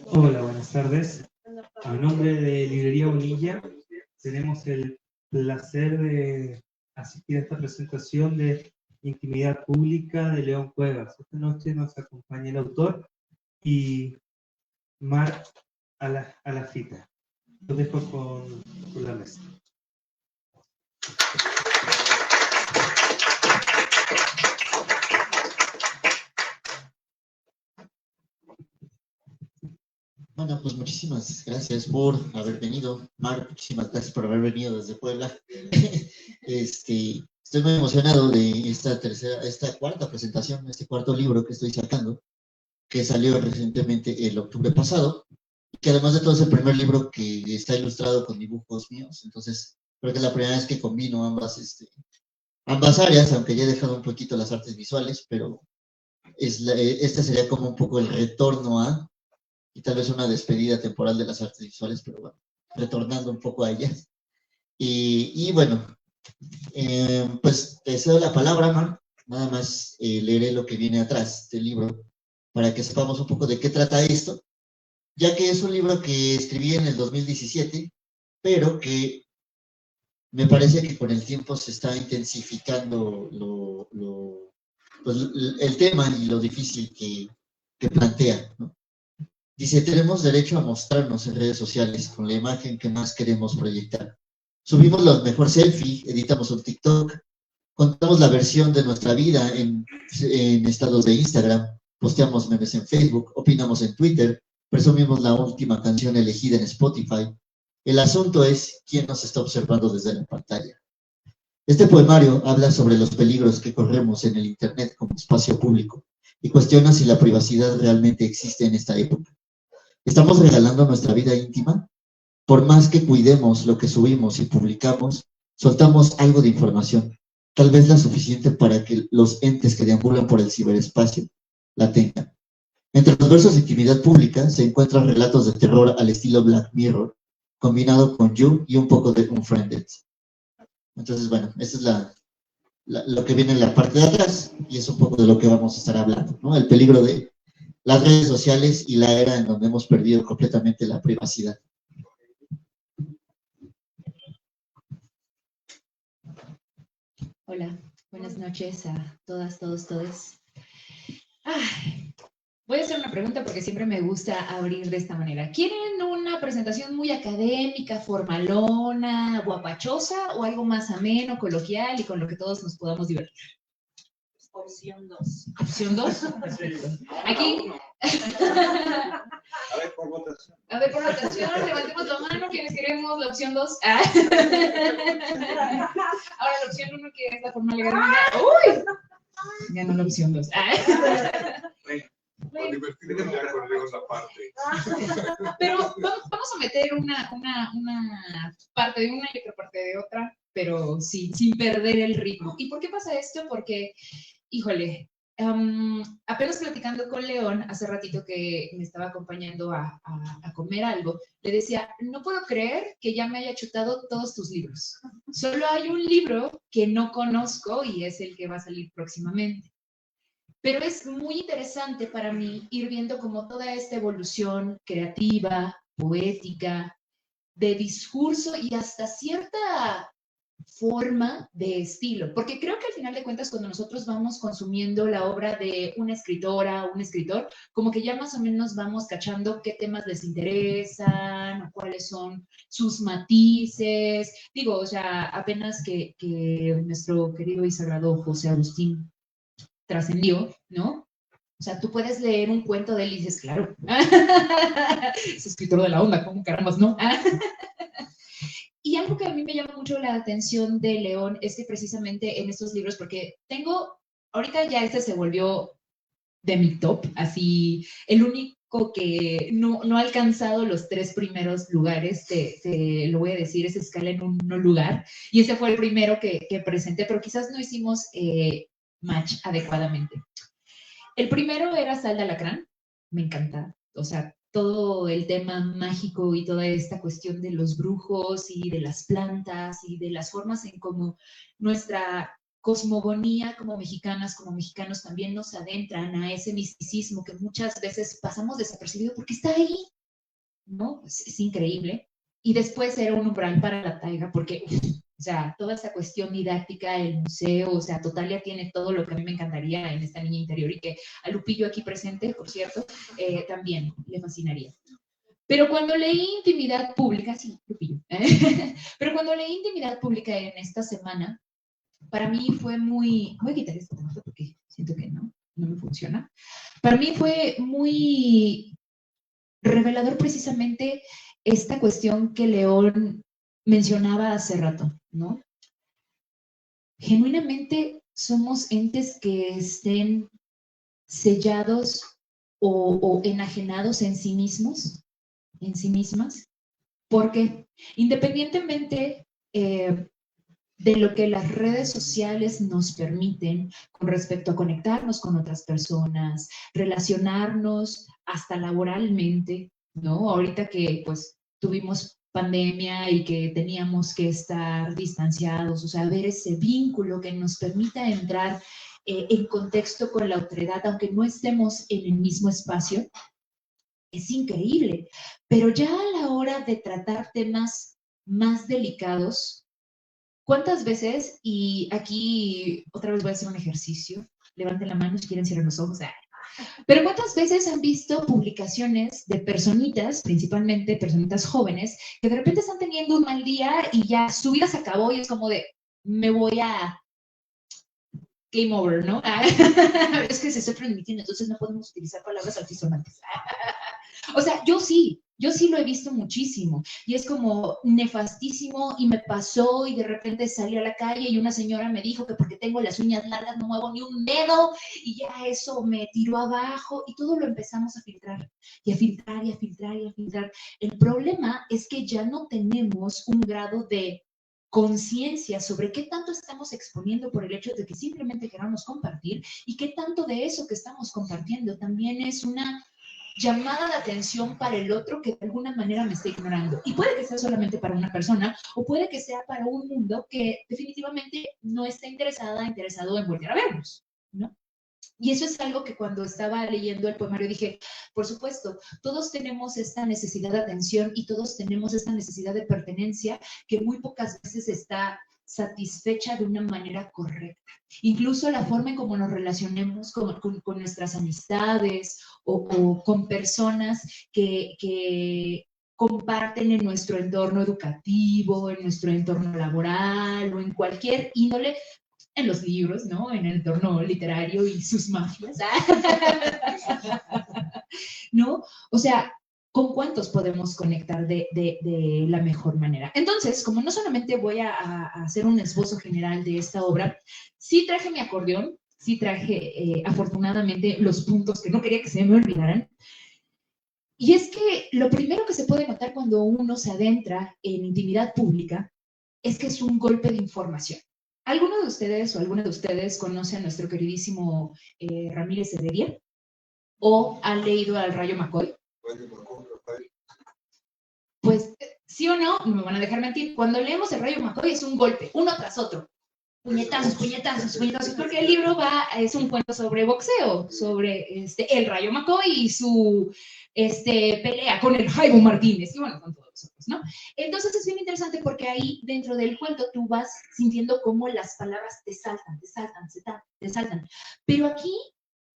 Hola, buenas tardes. A nombre de Librería Bonilla, tenemos el placer de asistir a esta presentación de Intimidad Pública de León Cuevas. Esta noche nos acompaña el autor y Mar a la cita. Lo dejo con la mesa. Bueno, pues muchísimas gracias por haber venido. Mar, muchísimas gracias por haber venido desde Puebla. Estoy muy emocionado de esta cuarta presentación, este cuarto libro que estoy sacando, que salió recientemente el octubre pasado, que además de todo es el primer libro que está ilustrado con dibujos míos. Entonces, creo que es la primera vez que combino ambas áreas, aunque ya he dejado un poquito las artes visuales, pero este sería como un poco el retorno y tal vez una despedida temporal de las artes visuales, pero bueno, retornando un poco a ellas. Y bueno, pues te cedo la palabra, Mar. Nada más leeré lo que viene atrás del libro para que sepamos un poco de qué trata esto, ya que es un libro que escribí en el 2017, pero que me parece que con el tiempo se está intensificando pues, el tema y lo difícil que plantea, ¿no? Dice, tenemos derecho a mostrarnos en redes sociales con la imagen que más queremos proyectar. Subimos los mejor selfie, editamos un TikTok, contamos la versión de nuestra vida en estados de Instagram, posteamos memes en Facebook, opinamos en Twitter, presumimos la última canción elegida en Spotify. El asunto es quién nos está observando desde la pantalla. Este poemario habla sobre los peligros que corremos en el Internet como espacio público y cuestiona si la privacidad realmente existe en esta época. ¿Estamos regalando nuestra vida íntima? Por más que cuidemos lo que subimos y publicamos, soltamos algo de información, tal vez la suficiente para que los entes que deambulan por el ciberespacio la tengan. Entre los versos de Intimidad Pública se encuentran relatos de terror al estilo Black Mirror, combinado con You y un poco de Unfriended. Entonces, bueno, esa es lo que viene en la parte de atrás y es un poco de lo que vamos a estar hablando, ¿no? El peligro de las redes sociales y la era en donde hemos perdido completamente la privacidad. Hola, buenas noches a todas, todos, todes. Voy a hacer una pregunta porque siempre me gusta abrir de esta manera. ¿Quieren una presentación muy académica, formalona, guapachosa o algo más ameno, coloquial y con lo que todos nos podamos divertir? Opción 2. ¿Opción 2? Perfecto. Aquí. A ver, por votación. A ver, por votación, levantemos la mano quienes queremos la opción 2. Ahora la opción 1, que es la formal legal. ¡Uy! Ganó la opción 2. Por divertirme ya corremos la parte. Pero vamos a meter una parte de una y otra parte de otra, pero sin perder el ritmo. ¿Y por qué pasa esto? Porque, híjole, apenas platicando con León, hace ratito que me estaba acompañando a comer algo, le decía, no puedo creer que ya me haya chutado todos tus libros. Solo hay un libro que no conozco y es el que va a salir próximamente. Pero es muy interesante para mí ir viendo como toda esta evolución creativa, poética, de discurso y hasta cierta forma de estilo, porque creo que al final de cuentas cuando nosotros vamos consumiendo la obra de una escritora o un escritor, como que ya más o menos vamos cachando qué temas les interesan o cuáles son sus matices. Digo, o sea, apenas que nuestro querido y sagrado José Agustín trascendió, ¿no? O sea, tú puedes leer un cuento de él y dices, claro, es escritor de la onda, ¿cómo carambas, no? Y algo que a mí me llama mucho la atención de León es que precisamente en estos libros, porque ahorita ya este se volvió de mi top, así, el único que no ha alcanzado los 3 primeros lugares, te lo voy a decir, es Escala en un no lugar, y ese fue el primero que presenté, pero quizás no hicimos match adecuadamente. El primero era Sal de Alacrán, me encanta, o sea, todo el tema mágico y toda esta cuestión de los brujos y de las plantas y de las formas en cómo nuestra cosmogonía como mexicanas, como mexicanos, también nos adentran a ese misticismo que muchas veces pasamos desapercibido porque está ahí, ¿no? Es increíble. Y después era un umbral para la taiga, porque, o sea, toda esa cuestión didáctica, el museo, o sea, Totalia tiene todo lo que a mí me encantaría en esta niña interior y que a Lupillo aquí presente, por cierto, también le fascinaría. Pero cuando leí Intimidad Pública, sí, Lupillo, pero cuando leí Intimidad Pública en esta semana, para mí fue muy, voy a quitar esto porque siento que no me funciona. Para mí fue muy revelador precisamente esta cuestión que León mencionaba hace rato, ¿no? Genuinamente somos entes que estén sellados o enajenados en sí mismos, en sí mismas, porque independientemente de lo que las redes sociales nos permiten con respecto a conectarnos con otras personas, relacionarnos hasta laboralmente, ¿no? Ahorita que pues tuvimos pandemia y que teníamos que estar distanciados, o sea, ver ese vínculo que nos permita entrar en contexto con la otredad, aunque no estemos en el mismo espacio, es increíble. Pero ya a la hora de tratar temas más delicados, ¿cuántas veces, y aquí otra vez voy a hacer un ejercicio, levanten la mano si quieren cierren los ojos, pero cuántas veces han visto publicaciones de personitas, principalmente personitas jóvenes, que de repente están teniendo un mal día y ya su vida se acabó y es como de, me voy a game over, ¿no? Es que se estoy transmitiendo, entonces no podemos utilizar palabras altisonantes. O sea, yo sí lo he visto muchísimo y es como nefastísimo y me pasó y de repente salí a la calle y una señora me dijo que porque tengo las uñas largas no muevo ni un dedo y ya eso me tiró abajo y todo lo empezamos a filtrar y a filtrar y a filtrar y a filtrar. El problema es que ya no tenemos un grado de conciencia sobre qué tanto estamos exponiendo por el hecho de que simplemente queramos compartir y qué tanto de eso que estamos compartiendo también es una llamada de atención para el otro que de alguna manera me está ignorando. Y puede que sea solamente para una persona o puede que sea para un mundo que definitivamente no está interesado en volver a vernos, ¿no? Y eso es algo que cuando estaba leyendo el poemario dije, por supuesto, todos tenemos esta necesidad de atención y todos tenemos esta necesidad de pertenencia que muy pocas veces está satisfecha de una manera correcta. Incluso la forma en cómo nos relacionemos con nuestras amistades o con personas que comparten en nuestro entorno educativo, en nuestro entorno laboral o en cualquier índole, en los libros, ¿no? En el entorno literario y sus mafias, ¿no? O sea, ¿con cuántos podemos conectar de la mejor manera? Entonces, como no solamente voy a hacer un esbozo general de esta obra, sí traje mi acordeón, sí traje afortunadamente los puntos que no quería que se me olvidaran. Y es que lo primero que se puede notar cuando uno se adentra en intimidad pública es que es un golpe de información. ¿Alguno de ustedes o alguna de ustedes conoce a nuestro queridísimo Ramírez Heredia? ¿O han leído al Rayo McCoy? Pues, sí o no, no me van a dejar mentir. Cuando leemos el Rayo McCoy es un golpe, uno tras otro. Puñetazos, puñetazos, puñetazos, porque el libro es un cuento sobre boxeo, sobre el Rayo McCoy y su pelea con el Jaime Martínez, y bueno, con todos los otros, ¿no? Entonces es bien interesante porque ahí dentro del cuento tú vas sintiendo cómo las palabras te saltan, te saltan. Pero aquí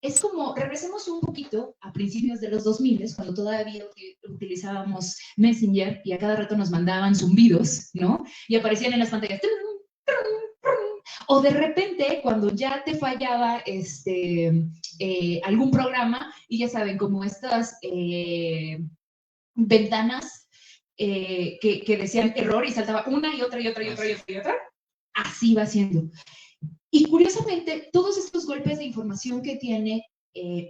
es como, regresemos un poquito a principios de los 2000, cuando todavía utilizábamos Messenger y a cada rato nos mandaban zumbidos, ¿no? Y aparecían en las pantallas. O de repente, cuando ya te fallaba algún programa, y ya saben, como estas ventanas que decían error y saltaba una y otra y otra y otra y otra y otra, así va siendo. Y curiosamente, todos estos golpes de información que tiene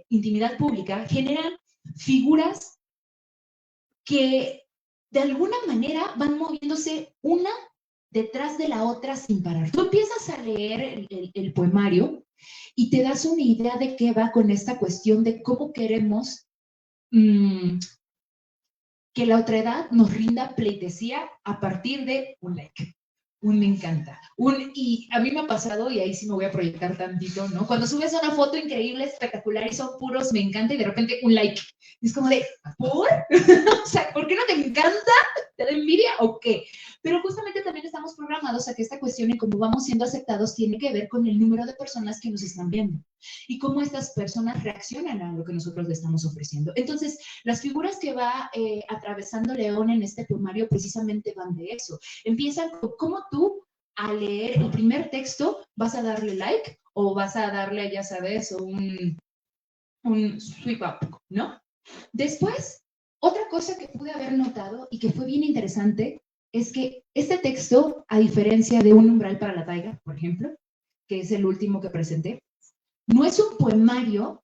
intimidad pública generan figuras que de alguna manera van moviéndose una detrás de la otra sin parar. Tú empiezas a leer el poemario y te das una idea de qué va con esta cuestión de cómo queremos que la otredad nos rinda pleitesía a partir de un like. Me encanta. Y a mí me ha pasado, y ahí sí me voy a proyectar tantito, ¿no? Cuando subes una foto increíble, espectacular, y son puros me encanta, y de repente un like. Es como de, ¿por? O sea, ¿por qué no te encanta? ¿Te da envidia o qué? Pero justamente también estamos programados a que esta cuestión en cómo vamos siendo aceptados tiene que ver con el número de personas que nos están viendo y cómo estas personas reaccionan a lo que nosotros le estamos ofreciendo. Entonces, las figuras que va atravesando León en este poemario precisamente van de eso. Empiezan con cómo tú, al leer el primer texto, vas a darle like o vas a darle, ya sabes, un sweep up, ¿no? Después, otra cosa que pude haber notado y que fue bien interesante es que este texto, a diferencia de Un umbral para la taiga, por ejemplo, que es el último que presenté, no es un poemario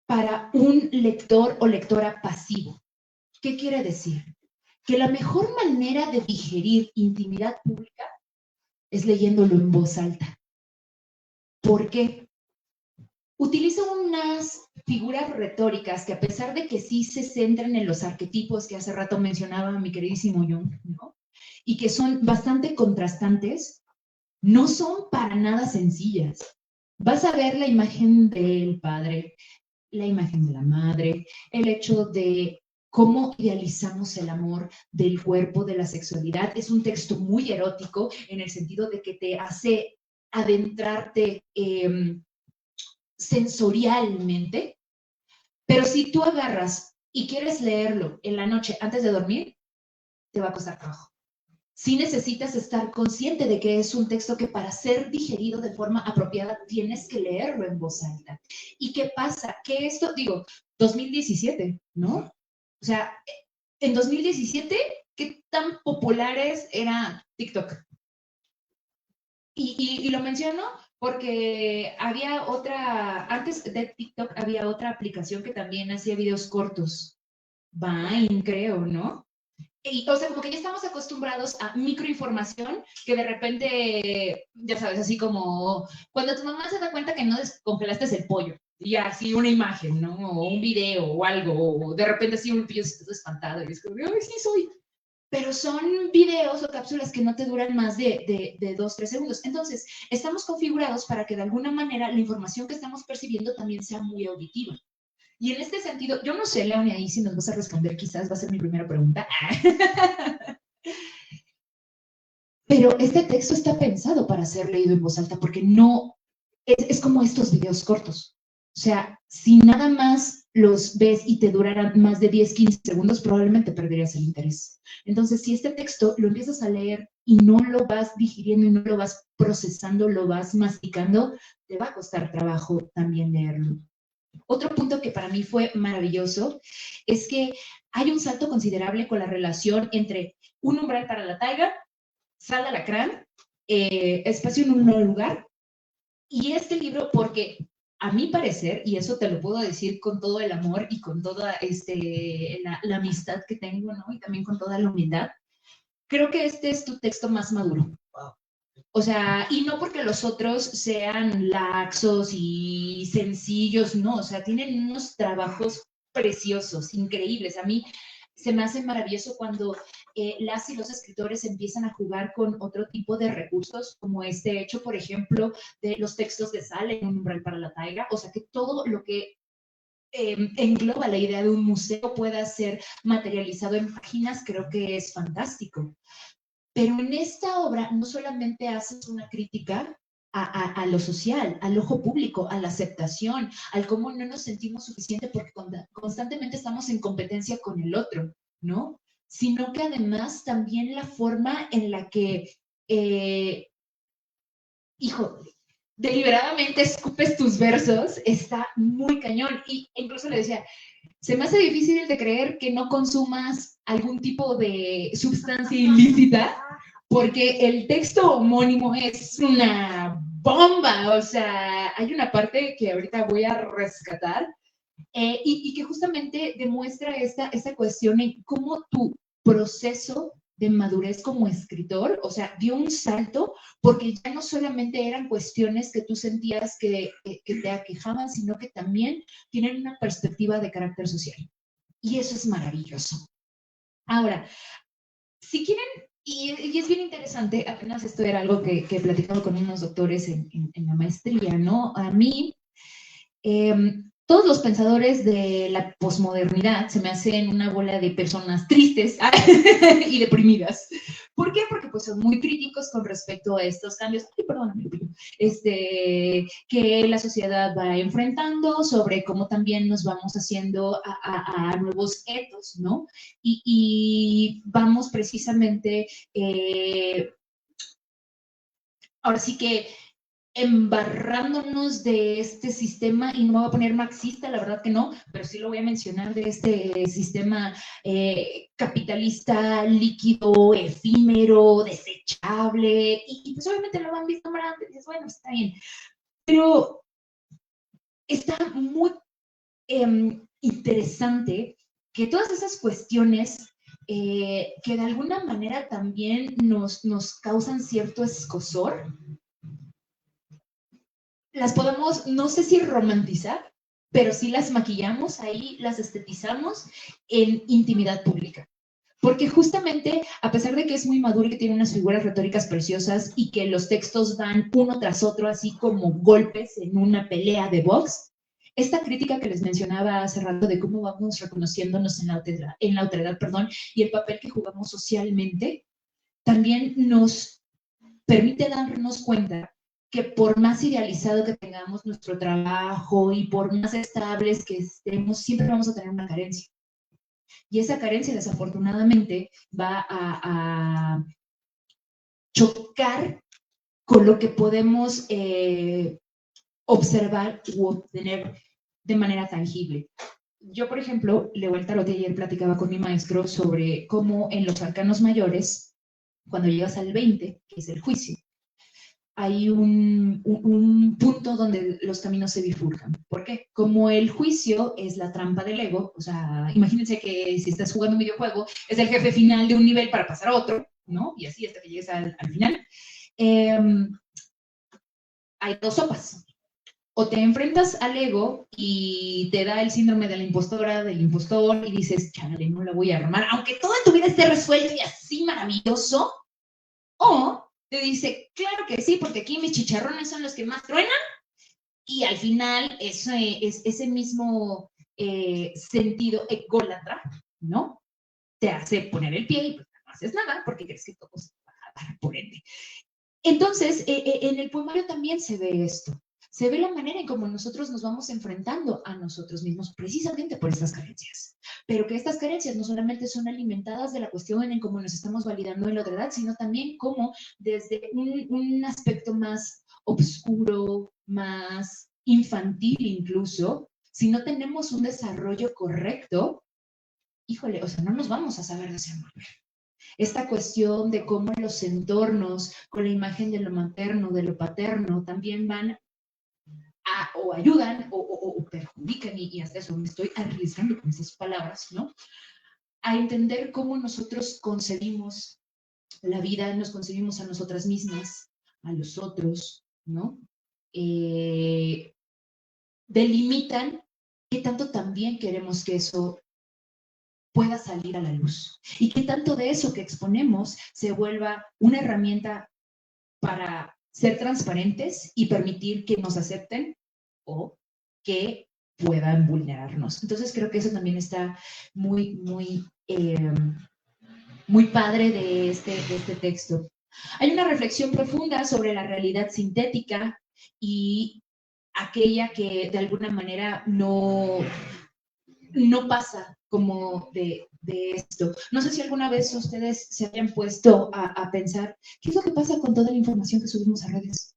para un lector o lectora pasivo. ¿Qué quiere decir? Que la mejor manera de digerir intimidad pública es leyéndolo en voz alta. ¿Por qué? Utiliza unas figuras retóricas que, a pesar de que sí se centran en los arquetipos que hace rato mencionaba mi queridísimo Jung, ¿no? Y que son bastante contrastantes, no son para nada sencillas. Vas a ver la imagen del padre, la imagen de la madre, el hecho de cómo idealizamos el amor, del cuerpo, de la sexualidad. Es un texto muy erótico en el sentido de que te hace adentrarte sensorialmente, pero si tú agarras y quieres leerlo en la noche antes de dormir, te va a costar trabajo. Sí necesitas estar consciente de que es un texto que, para ser digerido de forma apropiada, tienes que leerlo en voz alta. ¿Y qué pasa? Que esto, digo, 2017, ¿no? O sea, en 2017, ¿qué tan populares era TikTok? Y lo menciono porque había otra, antes de TikTok había otra aplicación que también hacía videos cortos, Vine, creo, ¿no? Y, o sea, como que ya estamos acostumbrados a microinformación que de repente, ya sabes, así como cuando tu mamá se da cuenta que no descongelaste el pollo, y así una imagen, ¿no? O un video o algo, o de repente así un pillo espantado, y es como, ¡ay, sí soy! Pero son videos o cápsulas que no te duran más de 2, 3 segundos. Entonces, estamos configurados para que de alguna manera la información que estamos percibiendo también sea muy auditiva. Y en este sentido, yo no sé, León, y ahí si nos vas a responder, quizás va a ser mi primera pregunta. Pero este texto está pensado para ser leído en voz alta, porque no, es como estos videos cortos. O sea, si nada más los ves y te duraran más de 10, 15 segundos, probablemente perderías el interés. Entonces, si este texto lo empiezas a leer y no lo vas digiriendo y no lo vas procesando, lo vas masticando, te va a costar trabajo también leerlo. Otro punto que para mí fue maravilloso es que hay un salto considerable con la relación entre Un umbral para la taiga, Sal de Alacrán, Espacio en un nuevo lugar, y este libro, porque a mi parecer, y eso te lo puedo decir con todo el amor y con toda la amistad que tengo, ¿no? Y también con toda la humildad, creo que este es tu texto más maduro. O sea, y no porque los otros sean laxos y sencillos, no, o sea, tienen unos trabajos preciosos, increíbles. A mí se me hace maravilloso cuando las y los escritores empiezan a jugar con otro tipo de recursos, como este hecho, por ejemplo, de los textos de Sal en Un umbral para la taiga. O sea, que todo lo que engloba la idea de un museo pueda ser materializado en páginas, creo que es fantástico. Pero en esta obra no solamente haces una crítica a lo social, al ojo público, a la aceptación, al cómo no nos sentimos suficientes porque constantemente estamos en competencia con el otro, ¿no? Sino que además también la forma en la que, deliberadamente escupes tus versos está muy cañón. Y incluso le decía, se me hace difícil de creer que no consumas algún tipo de sustancia ilícita, porque el texto homónimo es una bomba. O sea, hay una parte que ahorita voy a rescatar y que justamente demuestra esta cuestión en cómo tu proceso de madurez como escritor, o sea, dio un salto, porque ya no solamente eran cuestiones que tú sentías que te aquejaban, sino que también tienen una perspectiva de carácter social. Y eso es maravilloso. Ahora, si quieren Y es bien interesante, apenas esto era algo que he platicado con unos doctores en la maestría, ¿no? A mí, todos los pensadores de la posmodernidad se me hacen una bola de personas tristes y deprimidas. ¿Por qué? Porque pues son muy críticos con respecto a estos cambios, perdóname, que la sociedad va enfrentando, sobre cómo también nos vamos haciendo a nuevos etos, ¿no? Y vamos precisamente, ahora sí que embarrándonos de este sistema, y no me voy a poner marxista, la verdad que no, pero sí lo voy a mencionar, de este sistema capitalista, líquido, efímero, desechable, y pues obviamente lo han visto antes, y dices, bueno, está bien, pero está muy interesante que todas esas cuestiones que de alguna manera también nos causan cierto escozor, las podemos, no sé si romantizar, pero sí las maquillamos ahí, las estetizamos en intimidad pública. Porque justamente, a pesar de que es muy maduro y que tiene unas figuras retóricas preciosas y que los textos van uno tras otro, así como golpes en una pelea de box, esta crítica que les mencionaba hace rato de cómo vamos reconociéndonos en la otredad, y el papel que jugamos socialmente, también nos permite darnos cuenta que por más idealizado que tengamos nuestro trabajo y por más estables que estemos, siempre vamos a tener una carencia. Y esa carencia, desafortunadamente, va a chocar con lo que podemos observar u obtener de manera tangible. Yo, por ejemplo, leo el tarot y ayer platicaba con mi maestro sobre cómo en los arcanos mayores, cuando llegas al 20, que es el juicio, hay un punto donde los caminos se bifurcan. ¿Por qué? Como el juicio es la trampa del ego, o sea, imagínense que si estás jugando un videojuego, es el jefe final de un nivel para pasar a otro, ¿no? Y así hasta que llegues al final. Hay dos sopas. O te enfrentas al ego y te da el síndrome de la impostora, del impostor, y dices, chale, no la voy a armar, aunque toda tu vida esté resuelto y así maravilloso. O te dice, claro que sí, porque aquí mis chicharrones son los que más truenan, y al final ese mismo sentido ególatra, ¿no? Te hace poner el pie y pues no haces nada porque crees que todo se va a dar por ende. Entonces, en el poemario también se ve esto. Se ve la manera en cómo nosotros nos vamos enfrentando a nosotros mismos precisamente por estas carencias. Pero que estas carencias no solamente son alimentadas de la cuestión en cómo nos estamos validando en la otra edad, sino también como desde un aspecto más oscuro, más infantil incluso, si no tenemos un desarrollo correcto, híjole, o sea, no nos vamos a saber desenvolver. Esta cuestión de cómo los entornos con la imagen de lo materno, de lo paterno, también van o ayudan o perjudican, y hasta eso me estoy arriesgando con esas palabras, ¿no? A entender cómo nosotros concebimos la vida, nos concebimos a nosotras mismas, a los otros, ¿no? Delimitan qué tanto también queremos que eso pueda salir a la luz y qué tanto de eso que exponemos se vuelva una herramienta para ser transparentes y permitir que nos acepten o que puedan vulnerarnos. Entonces creo que eso también está muy, muy, muy padre de este texto. Hay una reflexión profunda sobre la realidad sintética y aquella que de alguna manera no pasa como de esto. No sé si alguna vez ustedes se hayan puesto a pensar, ¿qué es lo que pasa con toda la información que subimos a redes?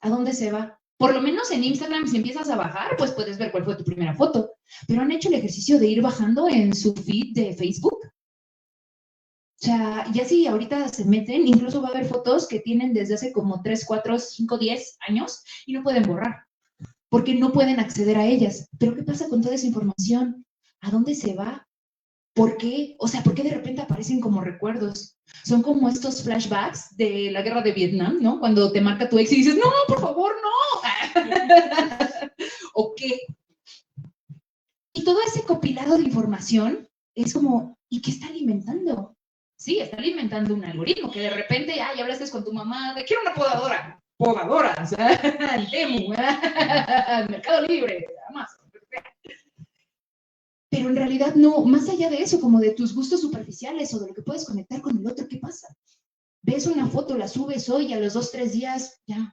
¿A dónde se va? Por lo menos en Instagram, si empiezas a bajar, pues puedes ver cuál fue tu primera foto. Pero han hecho el ejercicio de ir bajando en su feed de Facebook. O sea, ya si ahorita se meten, incluso va a haber fotos que tienen desde hace como 3, 4, 5, 10 años y no pueden borrar, porque no pueden acceder a ellas. Pero ¿qué pasa con toda esa información? ¿A dónde se va? ¿Por qué? O sea, ¿por qué de repente aparecen como recuerdos? Son como estos flashbacks de la guerra de Vietnam, ¿no? Cuando te marca tu ex y dices, no, por favor, no. ¿O qué? Y todo ese compilado de información es como, ¿y qué está alimentando? Sí, está alimentando un algoritmo que de repente, ya hablaste con tu mamá de quiero una podadora. Podadoras, el Temu, el Mercado Libre, Amazon. Pero en realidad no, más allá de eso, como de tus gustos superficiales o de lo que puedes conectar con el otro, ¿qué pasa? Ves una foto, la subes hoy y a los 2, 3 días ya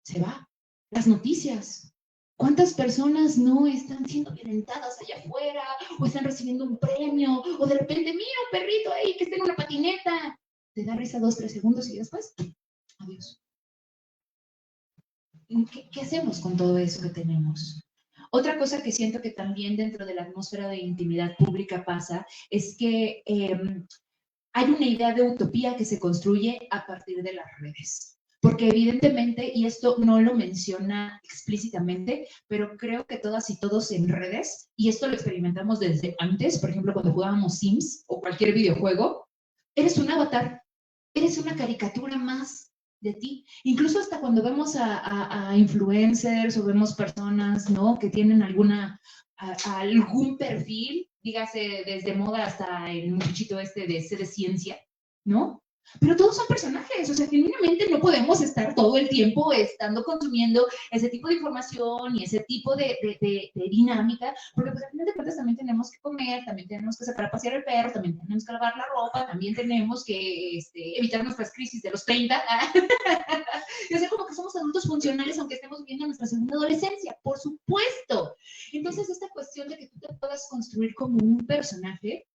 se va. Las noticias. ¿Cuántas personas no están siendo violentadas allá afuera o están recibiendo un premio o de repente, mira un perrito ahí que está en una patineta? Te da risa 2, 3 segundos y después, adiós. ¿Qué hacemos con todo eso que tenemos? Otra cosa que siento que también dentro de la atmósfera de intimidad pública pasa es que hay una idea de utopía que se construye a partir de las redes. Porque evidentemente, y esto no lo menciona explícitamente, pero creo que todas y todos en redes, y esto lo experimentamos desde antes, por ejemplo, cuando jugábamos Sims o cualquier videojuego, eres un avatar, eres una caricatura más de ti. Incluso hasta cuando vemos a influencers o vemos personas, ¿no? Que tienen algún perfil, dígase desde moda hasta el muchachito este de C de ciencia, ¿no? Pero todos son personajes, o sea, genuinamente no podemos estar todo el tiempo estando consumiendo ese tipo de información y ese tipo de dinámica, porque pues al final de cuentas también tenemos que comer, también tenemos que sacar a pasear el perro, también tenemos que lavar la ropa, también tenemos que evitar nuestras crisis de los 30, y hacer como que somos adultos funcionales aunque estemos viviendo nuestra segunda adolescencia, por supuesto. Entonces esta cuestión de que tú te puedas construir como un personaje,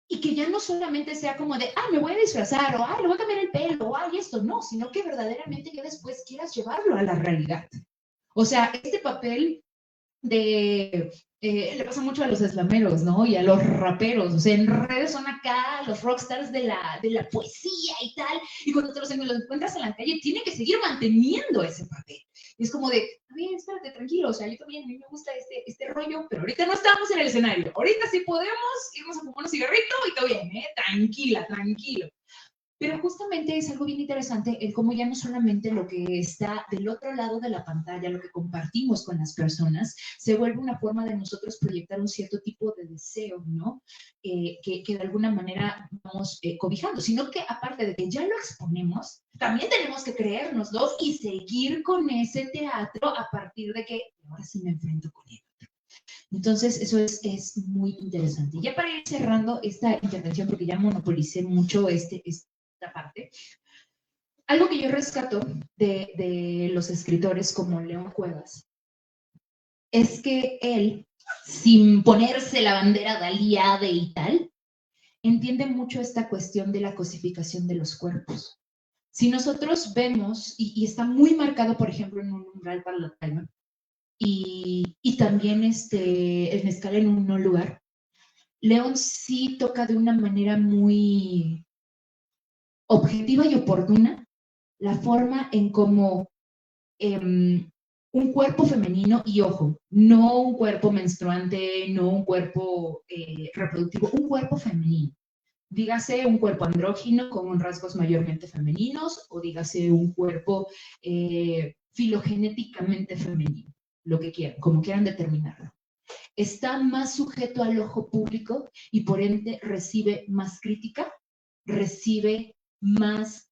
y que ya no solamente sea como de, me voy a disfrazar, o le voy a cambiar el pelo, o esto, no, sino que verdaderamente ya después quieras llevarlo a la realidad. O sea, este papel de, le pasa mucho a los eslameros, ¿no? Y a los raperos, o sea, en redes son acá los rockstars de la poesía y tal, y cuando te los encuentras en la calle, tienen que seguir manteniendo ese papel. Y es como de, a ver, espérate, tranquilo, o sea, yo también, a mí me gusta este rollo, pero ahorita no estamos en el escenario, ahorita sí podemos irnos a fumar un cigarrito y todo bien, tranquila, tranquilo. Pero justamente es algo bien interesante el cómo ya no solamente lo que está del otro lado de la pantalla, lo que compartimos con las personas, se vuelve una forma de nosotros proyectar un cierto tipo de deseo, ¿no? Que de alguna manera vamos cobijando, sino que aparte de que ya lo exponemos, también tenemos que creérnoslo y seguir con ese teatro a partir de que ahora sí me enfrento con él. Entonces, eso es muy interesante. Y ya para ir cerrando esta intervención, porque ya monopolicé mucho esta parte, algo que yo rescato de los escritores como León Cuevas es que él, sin ponerse la bandera de aliade y tal, entiende mucho esta cuestión de la cosificación de los cuerpos. Si nosotros vemos, y está muy marcado, por ejemplo, en Un umbral para la calma, y también el mezcal en un no lugar, León sí toca de una manera muy objetiva y oportuna la forma en cómo un cuerpo femenino, y ojo, no un cuerpo menstruante, no un cuerpo reproductivo, un cuerpo femenino. Dígase un cuerpo andrógino con rasgos mayormente femeninos o dígase un cuerpo filogenéticamente femenino, lo que quieran, como quieran determinarlo. Está más sujeto al ojo público y por ende recibe más crítica, recibe más,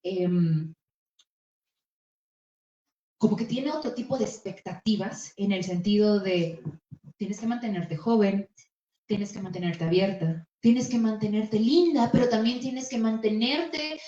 como que tiene otro tipo de expectativas en el sentido de tienes que mantenerte joven, tienes que mantenerte abierta, tienes que mantenerte linda, pero también tienes que mantenerte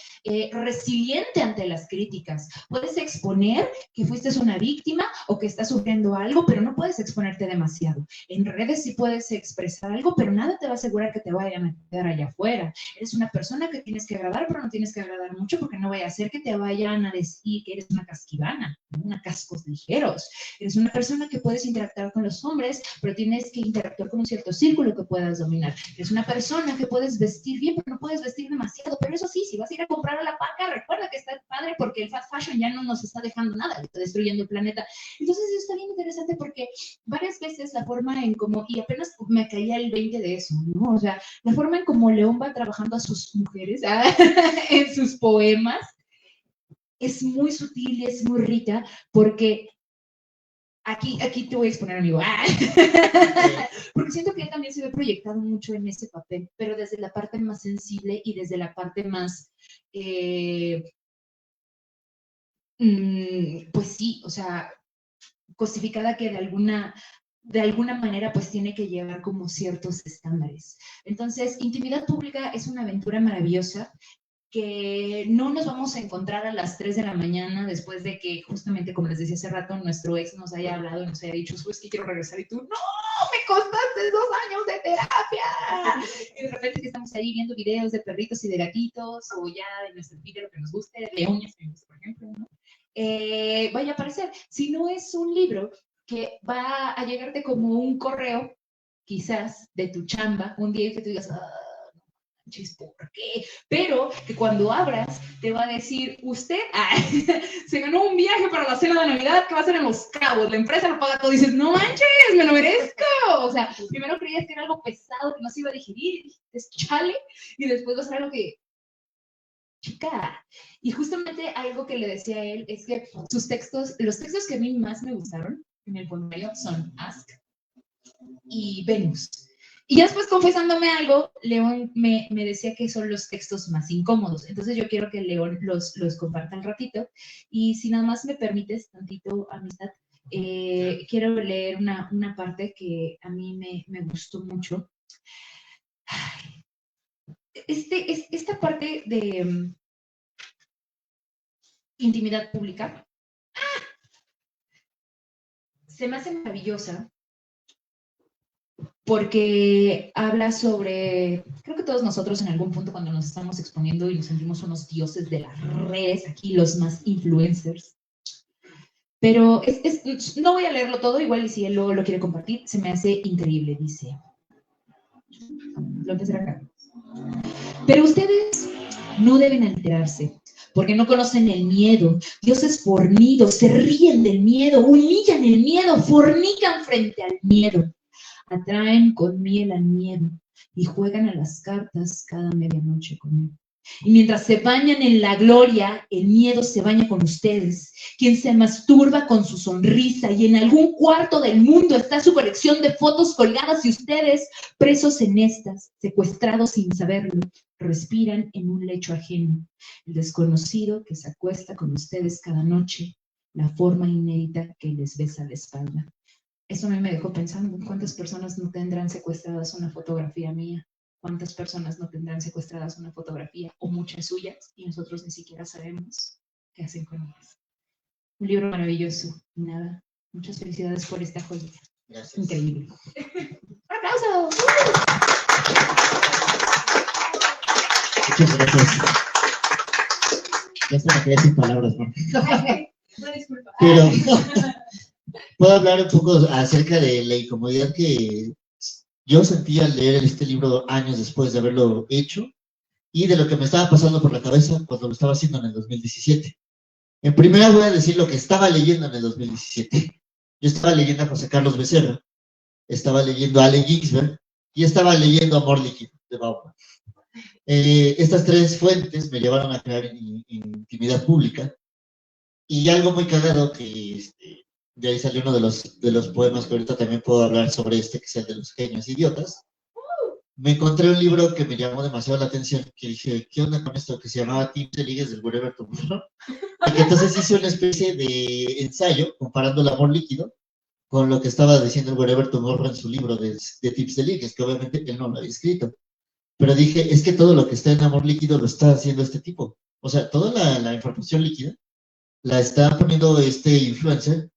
resiliente ante las críticas. Puedes exponer que fuiste una víctima o que estás sufriendo algo, pero no puedes exponerte demasiado. En redes sí puedes expresar algo, pero nada te va a asegurar que te vayan a quedar allá afuera. Eres una persona que tienes que agradar, pero no tienes que agradar mucho porque no vaya a ser que te vayan a decir que eres una casquivana, una cascos ligeros. Eres una persona que puedes interactuar con los hombres, pero tienes que interactuar con un cierto círculo que puedas dominar. Eres una persona que puedes vestir bien, pero no puedes vestir demasiado. Pero eso sí, si vas a ir a comprar a la paca, recuerda que está padre porque el fast fashion ya no nos está dejando nada, está destruyendo el planeta. Entonces eso está bien interesante porque varias veces la forma en cómo, y apenas me caía el 20 de eso, ¿no? O sea, la forma en cómo León va trabajando a sus mujeres en sus poemas es muy sutil y es muy rica porque Aquí te voy a exponer, amigo. Porque siento que él también se ve proyectado mucho en ese papel, pero desde la parte más sensible y desde la parte más, pues sí, o sea, cosificada que de alguna manera pues tiene que llevar como ciertos estándares. Entonces, Intimidad Pública es una aventura maravillosa que no nos vamos a encontrar a las 3 de la mañana después de que justamente, como les decía hace rato, nuestro ex nos haya hablado y nos haya dicho, es que quiero regresar, y tú, no, me costaste 2 años de terapia. Y de repente que estamos ahí viendo videos de perritos y de gatitos, o ya de nuestro video, lo que nos guste, de uñas, por ejemplo, ¿no? Vaya a aparecer. Si no es un libro que va a llegarte como un correo, quizás, de tu chamba, un día que tú digas, ¿por qué? Pero que cuando abras te va a decir, usted se ganó un viaje para la cena de Navidad que va a ser en Los Cabos, la empresa lo paga todo, y dices, no manches, me lo merezco. O sea, primero creías que era algo pesado que no se iba a digerir, y dices, chale, y después va a ser algo que, chica. Y justamente algo que le decía a él es que sus textos, los textos que a mí más me gustaron en el poemario son Ask y Venus. Y ya después, confesándome algo, León me decía que son los textos más incómodos. Entonces yo quiero que León los comparta al ratito. Y si nada más me permites tantito, amistad, quiero leer una parte que a mí me gustó mucho. Esta parte de Intimidad Pública se me hace maravillosa porque habla sobre, creo que todos nosotros en algún punto cuando nos estamos exponiendo y nos sentimos unos dioses de las redes, aquí los más influencers, pero no voy a leerlo todo, igual y si él lo quiere compartir, se me hace increíble, dice, lo empezaré acá. Pero ustedes no deben alterarse, porque no conocen el miedo, dioses fornidos, se ríen del miedo, humillan el miedo, fornican frente al miedo. Atraen con miel al miedo y juegan a las cartas cada medianoche con él. Y mientras se bañan en la gloria, el miedo se baña con ustedes, quien se masturba con su sonrisa, y en algún cuarto del mundo está su colección de fotos colgadas y ustedes, presos en estas, secuestrados sin saberlo, respiran en un lecho ajeno. El desconocido que se acuesta con ustedes cada noche, la forma inédita que les besa la espalda. Eso a mí me dejó pensando, ¿cuántas personas no tendrán secuestradas una fotografía mía? ¿Cuántas personas no tendrán secuestradas una fotografía o muchas suyas y nosotros ni siquiera sabemos qué hacen con ellas? Un libro maravilloso. Nada, muchas felicidades por esta joyita. Gracias. Increíble. ¡Un aplauso! Muchas gracias. Ya se me quedé sin palabras, ¿no? Una disculpa. Pero puedo hablar un poco acerca de la incomodidad que yo sentí al leer este libro años después de haberlo hecho y de lo que me estaba pasando por la cabeza cuando lo estaba haciendo en el 2017. En primera voy a decir lo que estaba leyendo en el 2017. Yo estaba leyendo a José Carlos Becerra, estaba leyendo a Allen Ginsberg y estaba leyendo Amor Líquido de Bauman. Estas tres fuentes me llevaron a crear Intimidad Pública, y algo muy cagado que de ahí salió uno de los poemas que ahorita también puedo hablar sobre que es el de los genios idiotas. Me encontré un libro que me llamó demasiado la atención, que dije, ¿qué onda con esto? Que se llamaba Tips de Ligues del Wherever Tomorrow. Y que entonces hice una especie de ensayo comparando el amor líquido con lo que estaba diciendo el Wherever Tomorrow en su libro de Tips de Ligues, que obviamente él no lo había escrito. Pero dije, es que todo lo que está en amor líquido lo está haciendo este tipo. O sea, toda la información líquida la está poniendo este influencer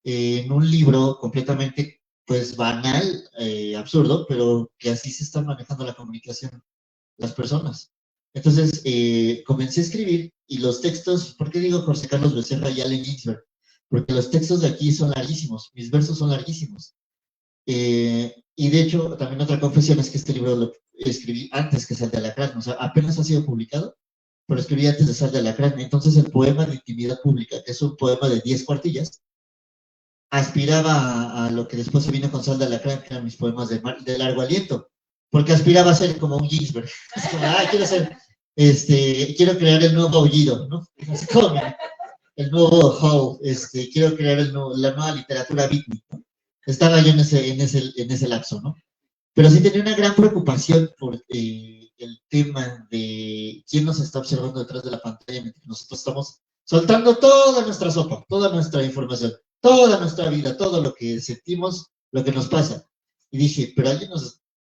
en un libro completamente, pues, banal, absurdo, pero que así se está manejando la comunicación las personas. Entonces, comencé a escribir, y los textos, ¿por qué digo José Carlos Becerra y Allen Ginsberg? Porque los textos de aquí son larguísimos, mis versos son larguísimos. Y de hecho, también otra confesión es que este libro lo escribí antes que Sal de Alacrán, o sea, apenas ha sido publicado, pero escribí antes de Sal de Alacrán. Entonces, el poema de Intimidad Pública, que es un poema de 10 cuartillas, aspiraba a lo que después se vino con Sal de Alacrán, que eran mis poemas de largo aliento, porque aspiraba a ser como un Ginsberg. Es como, quiero crear el nuevo aullido, ¿no? Así como, el nuevo How, quiero crear la nueva literatura beatnik, ¿no? Estaba yo en ese lapso, ¿no? Pero sí tenía una gran preocupación por el tema de quién nos está observando detrás de la pantalla mientras nosotros estamos soltando toda nuestra sopa, toda nuestra información, toda nuestra vida, todo lo que sentimos, lo que nos pasa. Y dije, pero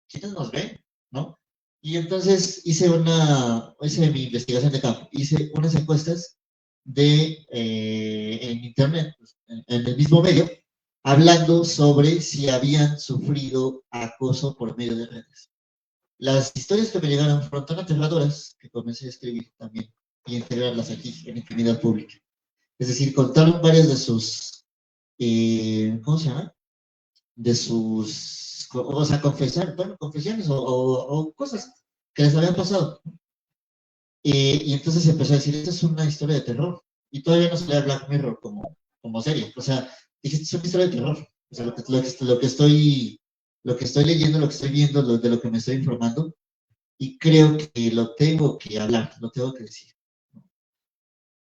¿quiénes nos ven? ¿No? Y entonces hice mi investigación de campo, hice unas encuestas en internet, en el mismo medio, hablando sobre si habían sufrido acoso por medio de redes. Las historias que me llegaron fueron tan aterradoras que comencé a escribir también y integrarlas aquí en intimidad pública. Es decir, contaron varias de sus, ¿cómo se llama? De sus, o sea, confesiones o cosas que les habían pasado. Y entonces empezó a decir, esta es una historia de terror. Y todavía no se le da Black Mirror como serie. O sea, dije, esta es una historia de terror. O sea, lo que estoy leyendo, lo que estoy viendo, de lo que me estoy informando, y creo que lo tengo que hablar, lo tengo que decir.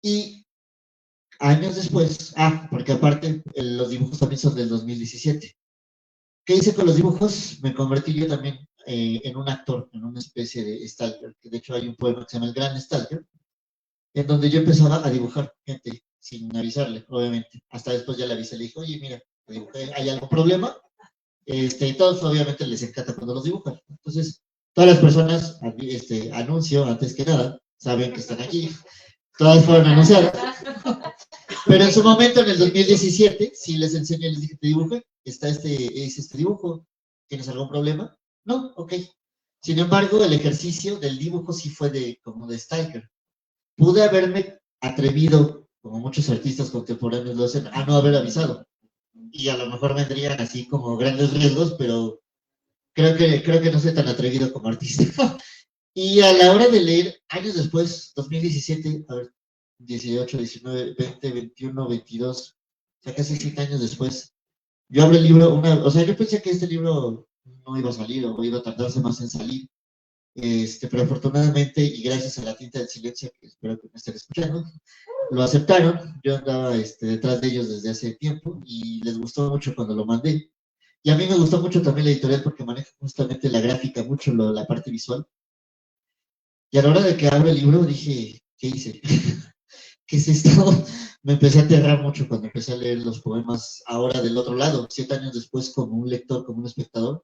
Y años después, porque aparte los dibujos también son del 2017. ¿Qué hice con los dibujos? Me convertí yo también en un actor, en una especie de stalker, que de hecho hay un poema que se llama El Gran Stalker, en donde yo empezaba a dibujar gente sin avisarle, obviamente. Hasta después ya le avisé, le dije, oye, mira, te dibujé, ¿hay algún problema? Y todos obviamente les encanta cuando los dibujan. Entonces, todas las personas, anuncio antes que nada, saben que están aquí, todas fueron anunciadas. Pero en su momento, en el 2017, sí les enseñé, les dije, te dibujé, es este dibujo, ¿tienes algún problema? No, ok. Sin embargo, el ejercicio del dibujo sí fue como de stalker. Pude haberme atrevido, como muchos artistas contemporáneos lo hacen, a no haber avisado. Y a lo mejor vendrían así como grandes riesgos, pero creo que no soy tan atrevido como artista. Y a la hora de leer, años después, 2017, a ver, 18, 19, 20, 21, 22, o sea, casi 7 años después, yo abro el libro, o sea, yo pensé que este libro no iba a salir o iba a tardarse más en salir, pero afortunadamente y gracias a la tinta del silencio, que espero que me estén escuchando, lo aceptaron. Yo andaba detrás de ellos desde hace tiempo y les gustó mucho cuando lo mandé. Y a mí me gustó mucho también la editorial porque maneja justamente la gráfica, mucho la parte visual. Y a la hora de que abro el libro dije, ¿qué hice? ¿Qué es esto? Me empecé a aterrar mucho cuando empecé a leer los poemas ahora del otro lado, 7 años después como un lector, como un espectador.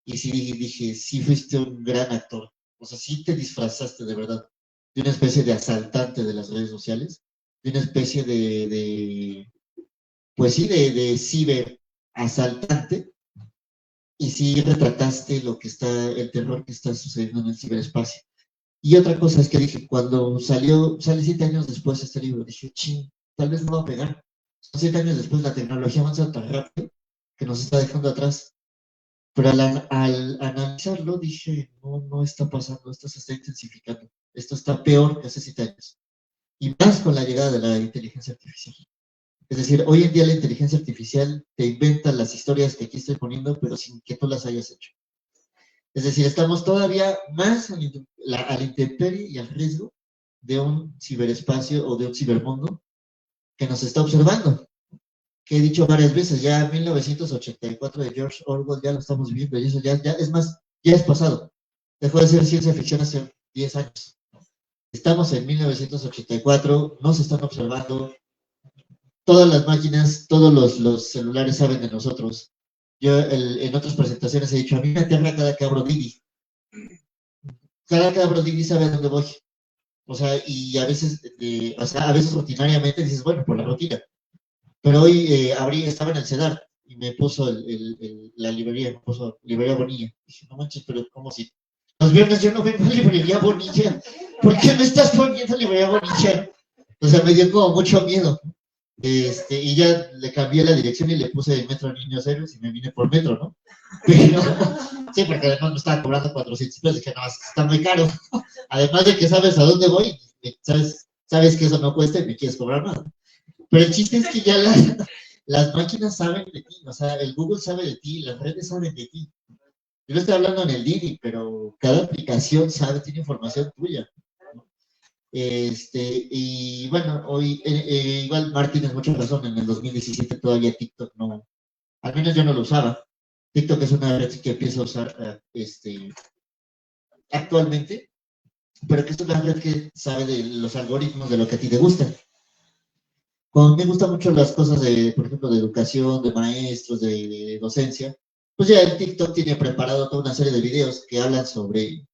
Y sí dije, sí fuiste un gran actor. O sea, sí te disfrazaste de verdad de una especie de asaltante de las redes sociales, de una especie pues sí, de ciber asaltante, y sí retrataste el terror que está sucediendo en el ciberespacio. Y otra cosa es que dije, cuando sale 7 años después este libro, dije, ching, tal vez no va a pegar. Son 7 años después, la tecnología avanza tan rápido que nos está dejando atrás. Pero al analizarlo dije, no está pasando, esto se está intensificando, esto está peor que hace 7 años. Y más con la llegada de la inteligencia artificial. Es decir, hoy en día la inteligencia artificial te inventa las historias que aquí estoy poniendo, pero sin que tú las hayas hecho. Es decir, estamos todavía más a la intemperie y al riesgo de un ciberespacio o de un cibermundo que nos está observando. Que he dicho varias veces, ya 1984 de George Orwell ya lo estamos viendo, y eso ya es más, ya es pasado. Dejó de ser ciencia ficción hace 10 años. Estamos en 1984, nos están observando, todas las máquinas, todos los celulares saben de nosotros. Yo en otras presentaciones he dicho, a mí me aterra cada que abro Didi. Cada que abro Didi sabe a dónde voy. O sea, y a veces rutinariamente dices, bueno, por la rutina. Pero hoy estaba en el CEDAR y me puso la librería, me puso librería Bonilla. Dije, no manches, pero ¿cómo si? Los viernes yo no vengo a librería Bonilla. ¿Por qué me estás poniendo librería Bonilla? O sea, me dio como mucho miedo. Y ya le cambié la dirección y le puse Metro Niños Héroes y me vine por Metro, ¿no? Pero, sí, porque además me estaba cobrando 400 pesos. Dije, no, está muy caro. Además de que sabes a dónde voy, sabes que eso no cuesta y me quieres cobrar más. Pero el chiste es que ya las máquinas saben de ti, o sea, el Google sabe de ti, las redes saben de ti. Yo no estoy hablando en el Didi, pero cada aplicación tiene información tuya, ¿no? Y bueno, hoy, igual Martín es mucha razón, en el 2017 todavía TikTok no, al menos yo no lo usaba. TikTok es una red que empiezo a usar actualmente, pero que es una red que sabe de los algoritmos de lo que a ti te gusta. Como me gustan mucho las cosas de, por ejemplo, de educación, de maestros, de docencia, pues ya el TikTok tiene preparado toda una serie de videos que hablan sobre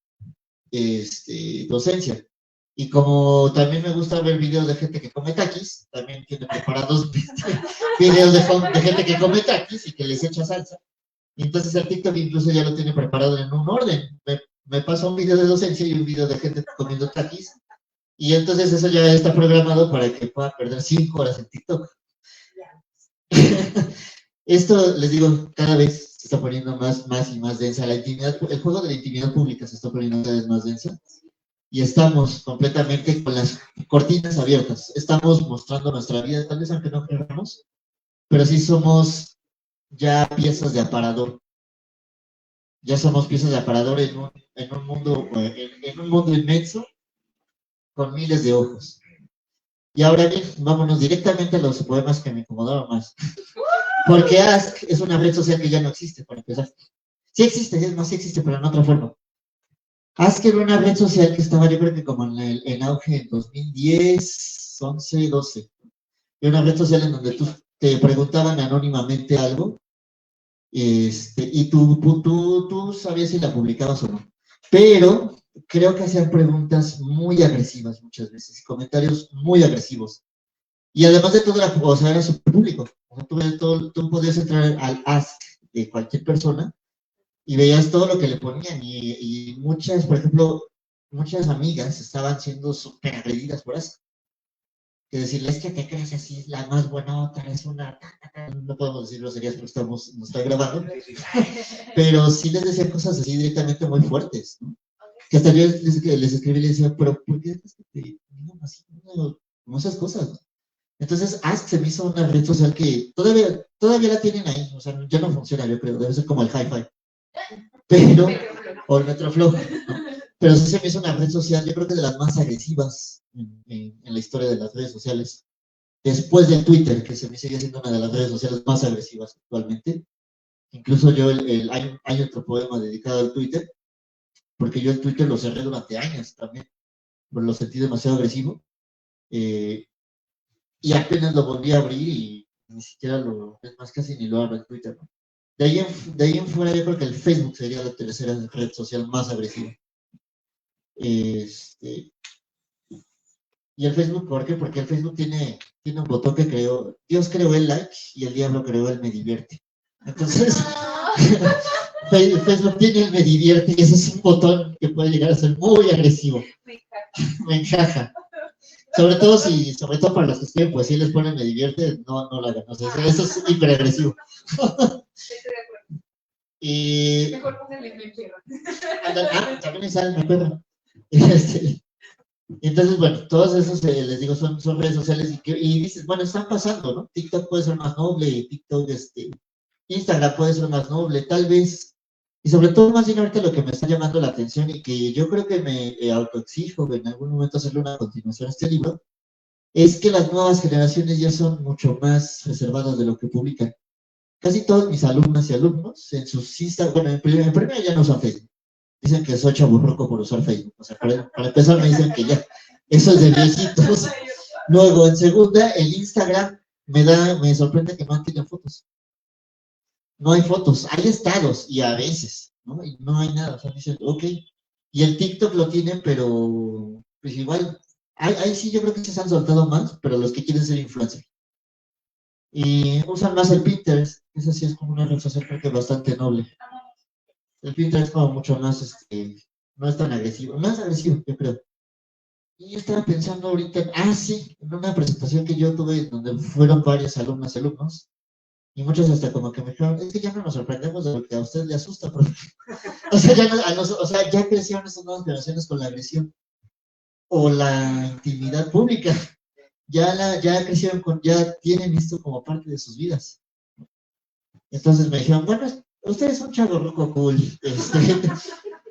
docencia. Y como también me gusta ver videos de gente que come taquis, también tiene preparados videos de gente que come taquis y que les echa salsa. Y entonces el TikTok incluso ya lo tiene preparado en un orden. Me pasa un video de docencia y un video de gente comiendo taquis. Y entonces eso ya está programado para que pueda perder 5 horas en TikTok. Esto, les digo, cada vez se está poniendo más y más densa la intimidad. El juego de la intimidad pública se está poniendo cada vez más densa. Y estamos completamente con las cortinas abiertas. Estamos mostrando nuestra vida, tal vez aunque no queramos, pero sí somos ya piezas de aparador. Ya somos piezas de aparador en un mundo inmenso con miles de ojos. Y ahora bien, vámonos directamente a los poemas que me incomodaron más. Porque Ask es una red social que ya no existe, para empezar. Sí existe, es más, sí existe, pero en otra forma. Ask era una red social que estaba, yo creo que como en auge en 2010, 11, 12. Era una red social en donde te preguntaban anónimamente algo, y tú sabías si la publicabas o no. Pero creo que hacían preguntas muy agresivas muchas veces, comentarios muy agresivos. Y además de todo, era súper público. O sea, tú podías entrar al Ask de cualquier persona y veías todo lo que le ponían. Y muchas, por ejemplo, muchas amigas estaban siendo súper agredidas por Ask. Que decirle, es que te crees así, es la más buenota, es una... No podemos decir groserías porque nos está grabando. Pero sí les decía cosas así directamente muy fuertes, ¿no? Que hasta yo les escribí y les decía, pero ¿por qué te digan así? Como esas cosas, ¿no? Entonces, Ask se me hizo una red social que todavía la tienen ahí, o sea, ya no funciona, yo creo, debe ser como el Hi-Fi. Pero, o el Metroflow, ¿no? Pero sí se me hizo una red social, yo creo que de las más agresivas en la historia de las redes sociales. Después de Twitter, que se me sigue siendo una de las redes sociales más agresivas actualmente. Incluso yo, hay otro poema dedicado al Twitter, porque yo el Twitter lo cerré durante años también, pero lo sentí demasiado agresivo. Y apenas lo volví a abrir y ni siquiera es más, casi ni lo abro el Twitter, ¿no? De ahí en fuera yo creo que el Facebook sería la tercera red social más agresiva. Y el Facebook, ¿por qué? Porque el Facebook tiene un botón que creó, Dios creó el like y el diablo creó el me divierte. Entonces, Facebook tiene el me divierte y ese es un botón que puede llegar a ser muy agresivo. Me encaja. Sobre todo para los que escriben poesía y les ponen me divierte, no lo hagan. O sea, eso es hiperagresivo. Y... Mejor póngale mi perro. También me sale mi perro. Entonces, bueno, todos esos, les digo, son redes sociales y dices, bueno, están pasando, ¿no? TikTok puede ser más noble, Instagram puede ser más noble, tal vez. Y sobre todo, más bien ahorita lo que me está llamando la atención y que yo creo que me autoexijo en algún momento hacerle una continuación a este libro, es que las nuevas generaciones ya son mucho más reservadas de lo que publican. Casi todos mis alumnas y alumnos en sus Instagram, bueno, en primera ya no usan Facebook. Dicen que soy chaburroco por usar Facebook. O sea, para empezar me dicen que ya, eso es de viejitos. Luego, en segunda, el Instagram me sorprende que no tienen fotos. No hay fotos, hay estados y a veces, ¿no? Y no hay nada, o sea, dicen, ok. Y el TikTok lo tienen, pero pues igual, ahí sí yo creo que se han soltado más, pero los que quieren ser influencers. Y usan más el Pinterest, esa sí es como una red social creo que bastante noble. El Pinterest es como mucho más, no es tan agresivo, más agresivo, yo creo. Y yo estaba pensando ahorita, en una presentación que yo tuve donde fueron varias alumnas y alumnos, y muchos hasta como que me dijeron, es que ya no nos sorprendemos de lo que a usted le asusta, profe. Ya crecieron estas nuevas generaciones con la agresión o la intimidad pública. Ya crecieron ya tienen esto como parte de sus vidas. Entonces me dijeron, bueno, usted es un chavo roco cool.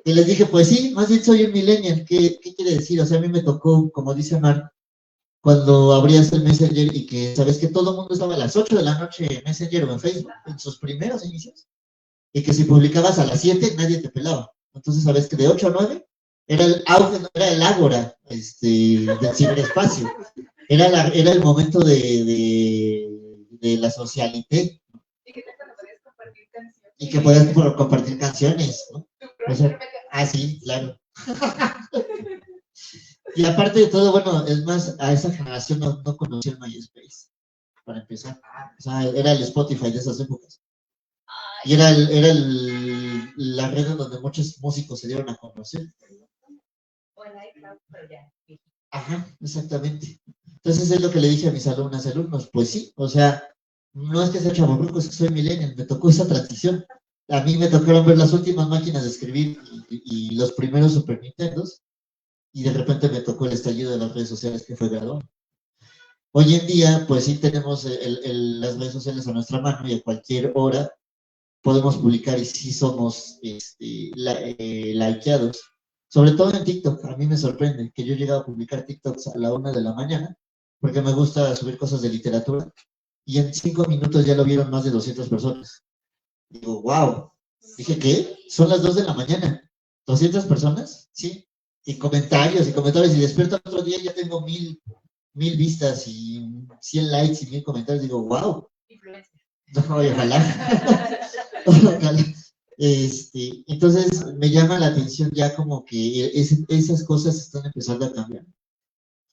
Y les dije, pues sí, más bien soy un millennial. ¿Qué quiere decir? O sea, a mí me tocó, como dice Mar, cuando abrías el Messenger y que sabes que todo el mundo estaba a las 8 de la noche en Messenger o en Facebook, en sus primeros inicios, y que si publicabas a las 7 nadie te pelaba. Entonces sabes que de 8 a 9 era el auge, era el ágora del ciberespacio. Era el momento de la socialité. Y que te podías compartir canciones. Y que podías compartir canciones, ¿no? O sea, sí, claro. Y aparte de todo, bueno, es más, a esa generación no conoció el MySpace, para empezar. O sea, era el Spotify de esas épocas. Y era la red en donde muchos músicos se dieron a conocer. O el iCloud, pero ya. Ajá, exactamente. Entonces es lo que le dije a mis alumnos, pues sí, o sea, no es que sea chavorruco, es que soy millennial, me tocó esa transición. A mí me tocaron ver las últimas máquinas de escribir y los primeros Super Nintendos, y de repente me tocó el estallido de las redes sociales que fue gradual. Hoy en día, pues sí tenemos las redes sociales a nuestra mano y a cualquier hora podemos publicar y sí somos likeados. Sobre todo en TikTok, a mí me sorprende que yo he llegado a publicar TikToks a la 1 de la mañana, porque me gusta subir cosas de literatura, y en 5 minutos ya lo vieron más de 200 personas. Digo, wow. Dije, ¿qué? Son las 2 de la mañana. ¿200 personas? Sí. Y comentarios, y despierto otro día y ya tengo 1000 vistas y 100 likes y 1000 comentarios. Digo, wow. No, ojalá. Ojalá. Entonces me llama la atención ya como que esas cosas están empezando a cambiar.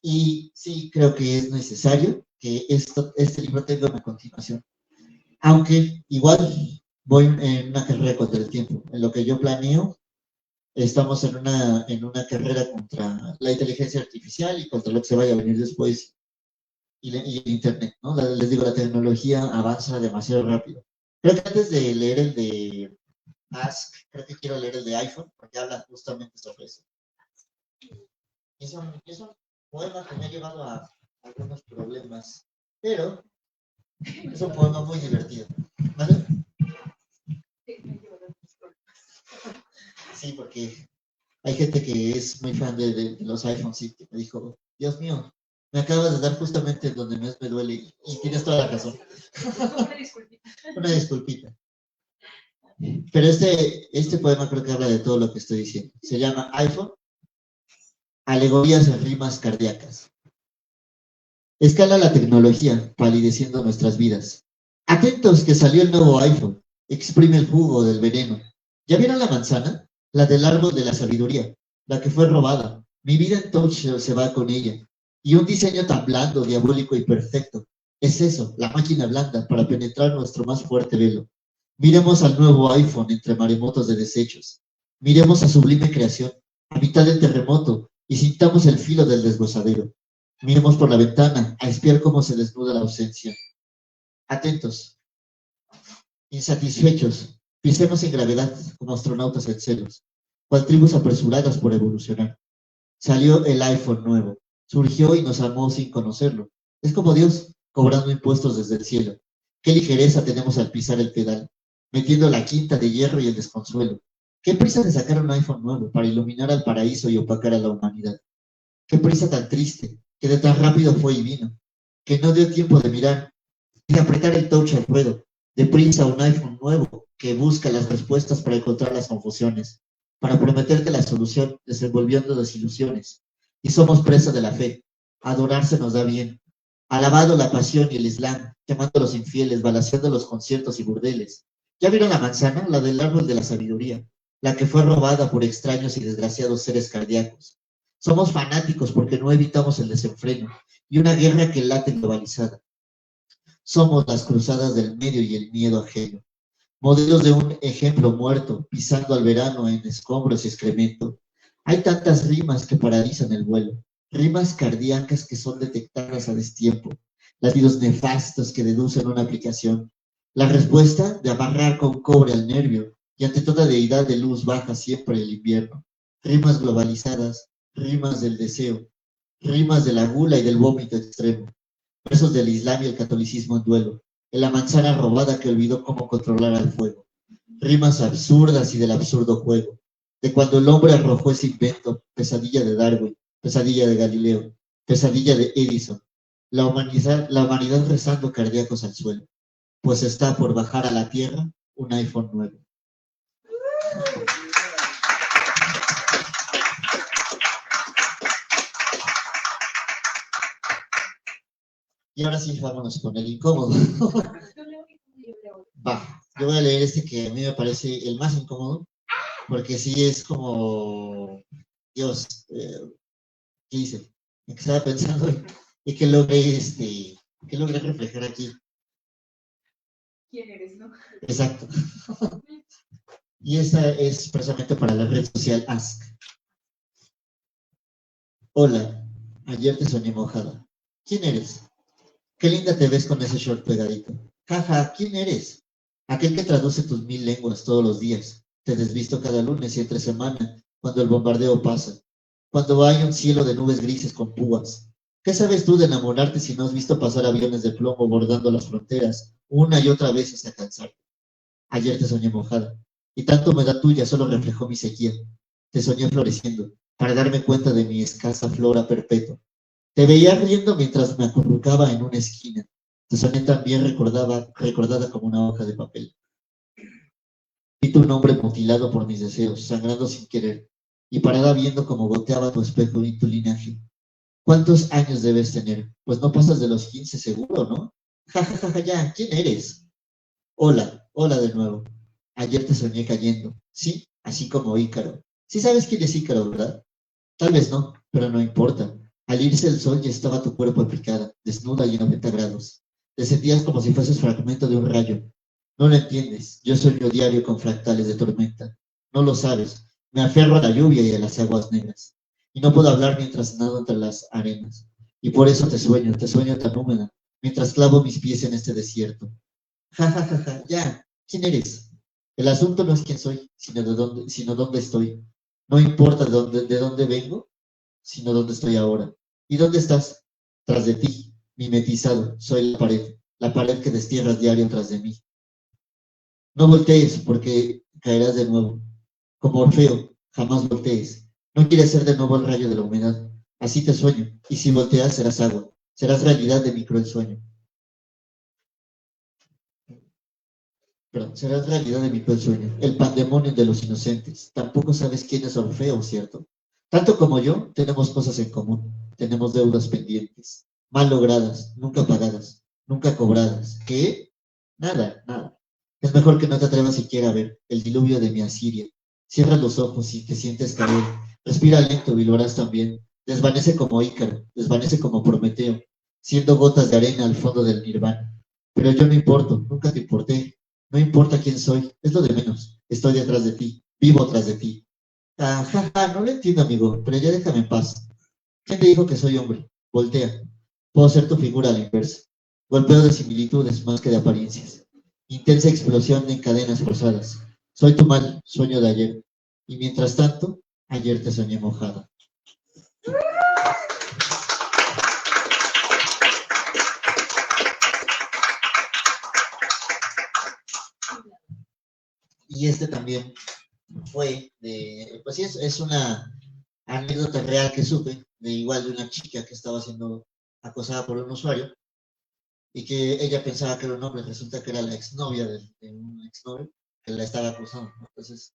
Y sí, creo que es necesario que este libro tenga una continuación. Aunque igual voy en una carrera contra el tiempo. En lo que yo planeo, estamos en una carrera contra la inteligencia artificial y contra lo que se vaya a venir después. Y el Internet, ¿no? Les digo, la tecnología avanza demasiado rápido. Creo que antes de leer el de Ask, creo que quiero leer el de iPhone, porque habla justamente sobre eso. Es un poema que me ha llevado a algunos problemas, pero es un poema muy divertido. ¿Vale? Sí, porque hay gente que es muy fan de los iPhones y que me dijo, Dios mío, me acabas de dar justamente donde más me duele y tienes toda la razón. Una disculpita. Pero este poema creo que habla de todo lo que estoy diciendo. Se llama iPhone, alegorías en rimas cardíacas. Escala la tecnología, palideciendo nuestras vidas. Atentos que salió el nuevo iPhone, exprime el jugo del veneno. ¿Ya vieron la manzana? La del árbol de la sabiduría, la que fue robada. Mi vida en touch se va con ella. Y un diseño tan blando, diabólico y perfecto. Es eso, la máquina blanda para penetrar nuestro más fuerte velo. Miremos al nuevo iPhone entre maremotos de desechos. Miremos a sublime creación, a mitad del terremoto, y sintamos el filo del desgozadero. Miremos por la ventana a espiar cómo se desnuda la ausencia. Atentos, insatisfechos, pisemos en gravedad como astronautas en celos, cual tribus apresuradas por evolucionar. Salió el iPhone nuevo, surgió y nos amó sin conocerlo. Es como Dios, cobrando impuestos desde el cielo. Qué ligereza tenemos al pisar el pedal, metiendo la quinta de hierro y el desconsuelo. Qué prisa de sacar un iPhone nuevo para iluminar al paraíso y opacar a la humanidad. Qué prisa tan triste, que de tan rápido fue y vino, que no dio tiempo de mirar y de apretar el touch al ruedo. Deprisa un iPhone nuevo que busca las respuestas para encontrar las confusiones, para prometerte la solución desenvolviendo desilusiones. Y somos presa de la fe. Adorarse nos da bien. Alabado la pasión y el Islam, llamando a los infieles, balaceando los conciertos y burdeles. ¿Ya vieron la manzana? La del árbol de la sabiduría, la que fue robada por extraños y desgraciados seres cardíacos. Somos fanáticos porque no evitamos el desenfreno y una guerra que late globalizada. Somos las cruzadas del medio y el miedo ajeno. Modelos de un ejemplo muerto, pisando al verano en escombros y excremento. Hay tantas rimas que paralizan el vuelo, rimas cardíacas que son detectadas a destiempo, latidos nefastos que deducen una aplicación. La respuesta de amarrar con cobre al nervio y ante toda deidad de luz baja siempre el invierno. Rimas globalizadas, rimas del deseo, rimas de la gula y del vómito extremo. Versos del Islam y el catolicismo en duelo, en la manzana robada que olvidó cómo controlar al fuego. Rimas absurdas y del absurdo juego, de cuando el hombre arrojó ese invento, pesadilla de Darwin, pesadilla de Galileo, pesadilla de Edison, la humanidad rezando cardíacos al suelo, pues está por bajar a la Tierra un iPhone nuevo. Y ahora sí, vámonos con el incómodo. Va, yo voy a leer este que a mí me parece el más incómodo, porque sí es como, Dios, ¿qué hice? ¿En qué estaba pensando? Y que logré reflejar aquí. ¿Quién eres, no? Exacto. Y esta es precisamente para la red social Ask. Hola, ayer te soñé mojada. ¿Quién eres? Qué linda te ves con ese short pegadito. Jaja, ¿quién eres? Aquel que traduce tus 1000 lenguas todos los días. Te desvisto cada lunes y entre semana, cuando el bombardeo pasa. Cuando hay un cielo de nubes grises con púas. ¿Qué sabes tú de enamorarte si no has visto pasar aviones de plomo bordando las fronteras una y otra vez hasta cansarte? Ayer te soñé mojada, y tanta humedad tuya solo reflejó mi sequía. Te soñé floreciendo, para darme cuenta de mi escasa flora perpetua. Te veía riendo mientras me acurrucaba en una esquina. Te soñé también recordada como una hoja de papel. Vi tu nombre mutilado por mis deseos, sangrando sin querer, y parada viendo cómo goteaba tu espejo y tu linaje. ¿Cuántos años debes tener? Pues no pasas de los 15 seguro, ¿no? Ja, ja, ja, ja, ya, ¿quién eres? Hola, hola de nuevo. Ayer te soñé cayendo, sí, así como Ícaro. Sí sabes quién es Ícaro, ¿verdad? Tal vez no, pero no importa. Al irse el sol ya estaba tu cuerpo picada, desnuda y en 90 grados. Te sentías como si fueses fragmento de un rayo. No lo entiendes, yo sueño diario con fractales de tormenta. No lo sabes, me aferro a la lluvia y a las aguas negras. Y no puedo hablar mientras nado entre las arenas. Y por eso te sueño tan húmeda, mientras clavo mis pies en este desierto. Ja, ja, ja, ja, ya, ¿quién eres? El asunto no es quién soy, sino dónde estoy. No importa de dónde vengo, sino dónde estoy ahora. ¿Y dónde estás? Tras de ti, mimetizado, soy la pared que destierras diario tras de mí. No voltees, porque caerás de nuevo. Como Orfeo, jamás voltees. No quieres ser de nuevo el rayo de la humedad. Así te sueño, y si volteas serás agua, serás realidad de mi cruel sueño. Perdón, serás realidad de mi cruel sueño, el pandemonio de los inocentes. Tampoco sabes quién es Orfeo, ¿cierto? Tanto como yo, tenemos cosas en común. Tenemos deudas pendientes, mal logradas, nunca pagadas, nunca cobradas. ¿Qué? Nada, nada. Es mejor que no te atrevas siquiera a ver el diluvio de mi Asiria. Cierra los ojos y te sientes caer. Respira lento y lo harás también. Desvanece como Ícaro, desvanece como Prometeo, siendo gotas de arena al fondo del nirvana. Pero yo no importo, nunca te importé. No importa quién soy, es lo de menos. Estoy detrás de ti, vivo tras de ti. Ah, ja, ja, no lo entiendo, amigo, pero ya déjame en paz. ¿Quién te dijo que soy hombre? Voltea. Puedo ser tu figura a la inversa. Golpeo de similitudes más que de apariencias. Intensa explosión en cadenas forzadas. Soy tu mal sueño de ayer. Y mientras tanto, ayer te soñé mojada. Y este también fue pues sí, es una anécdota real que supe, de igual de una chica que estaba siendo acosada por un usuario y que ella pensaba que era un hombre, resulta que era la exnovia de un exnovio que la estaba acusando, ¿no? Entonces,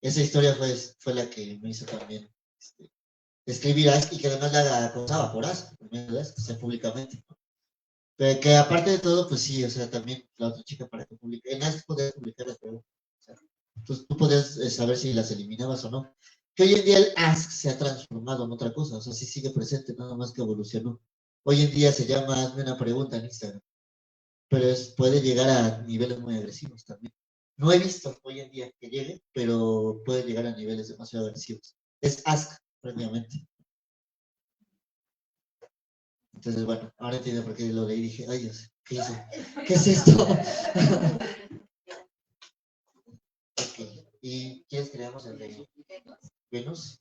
esa historia fue la que me hizo también escribir Ask y que además la acosaba por Ask, por medio de Ask, o sea, públicamente, ¿no? Pero que aparte de todo, pues sí, o sea, también la otra chica para que publique, en Ask podías publicar las preguntas, o sea, entonces tú podías saber si las eliminabas o no. Que hoy en día el Ask se ha transformado en otra cosa, o sea, sí sigue presente, nada más que evolucionó. Hoy en día se llama Hazme una pregunta en Instagram, pero puede llegar a niveles muy agresivos también. No he visto hoy en día que llegue, pero puede llegar a niveles demasiado agresivos. Es Ask, prácticamente. Entonces, bueno, ahora entiendo por qué lo leí y dije, ay Dios, ¿qué hice? ¿Qué es esto? Okay. ¿Y quieres que leamos el de Venus?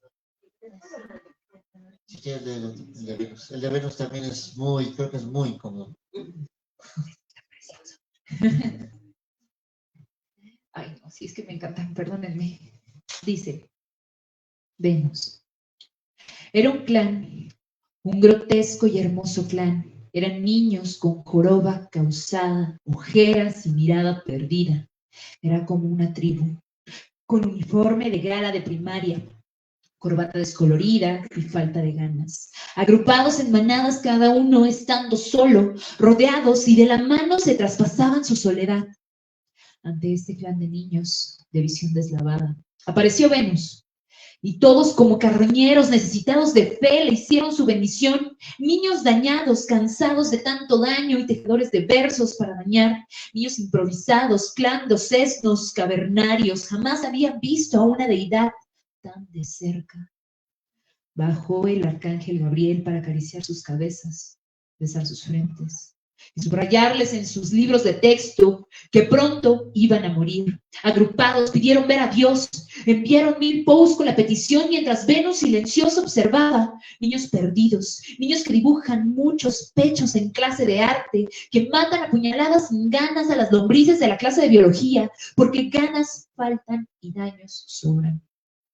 Si quieres el de Venus. El de Venus también es muy, creo que es muy incómodo. Ay, no, sí, es que me encantan, perdónenme. Dice, Venus. Era un clan, un grotesco y hermoso clan. Eran niños con joroba causada, ojeras y mirada perdida. Era como una tribu, con uniforme de gala de primaria, corbata descolorida y falta de ganas. Agrupados en manadas, cada uno estando solo, rodeados y de la mano se traspasaban su soledad. Ante este clan de niños, de visión deslavada, apareció Venus. Y todos como carroñeros necesitados de fe le hicieron su bendición. Niños dañados, cansados de tanto daño y tejedores de versos para dañar. Niños improvisados, clandos, esnos, cavernarios. Jamás habían visto a una deidad tan de cerca. Bajó el arcángel Gabriel para acariciar sus cabezas, besar sus frentes y subrayarles en sus libros de texto que pronto iban a morir. Agrupados pidieron ver a Dios, enviaron 1000 posts con la petición mientras Venus silencioso observaba. Niños perdidos, niños que dibujan muchos pechos en clase de arte, que matan a puñaladas sin ganas a las lombrices de la clase de biología, porque ganas faltan y daños sobran.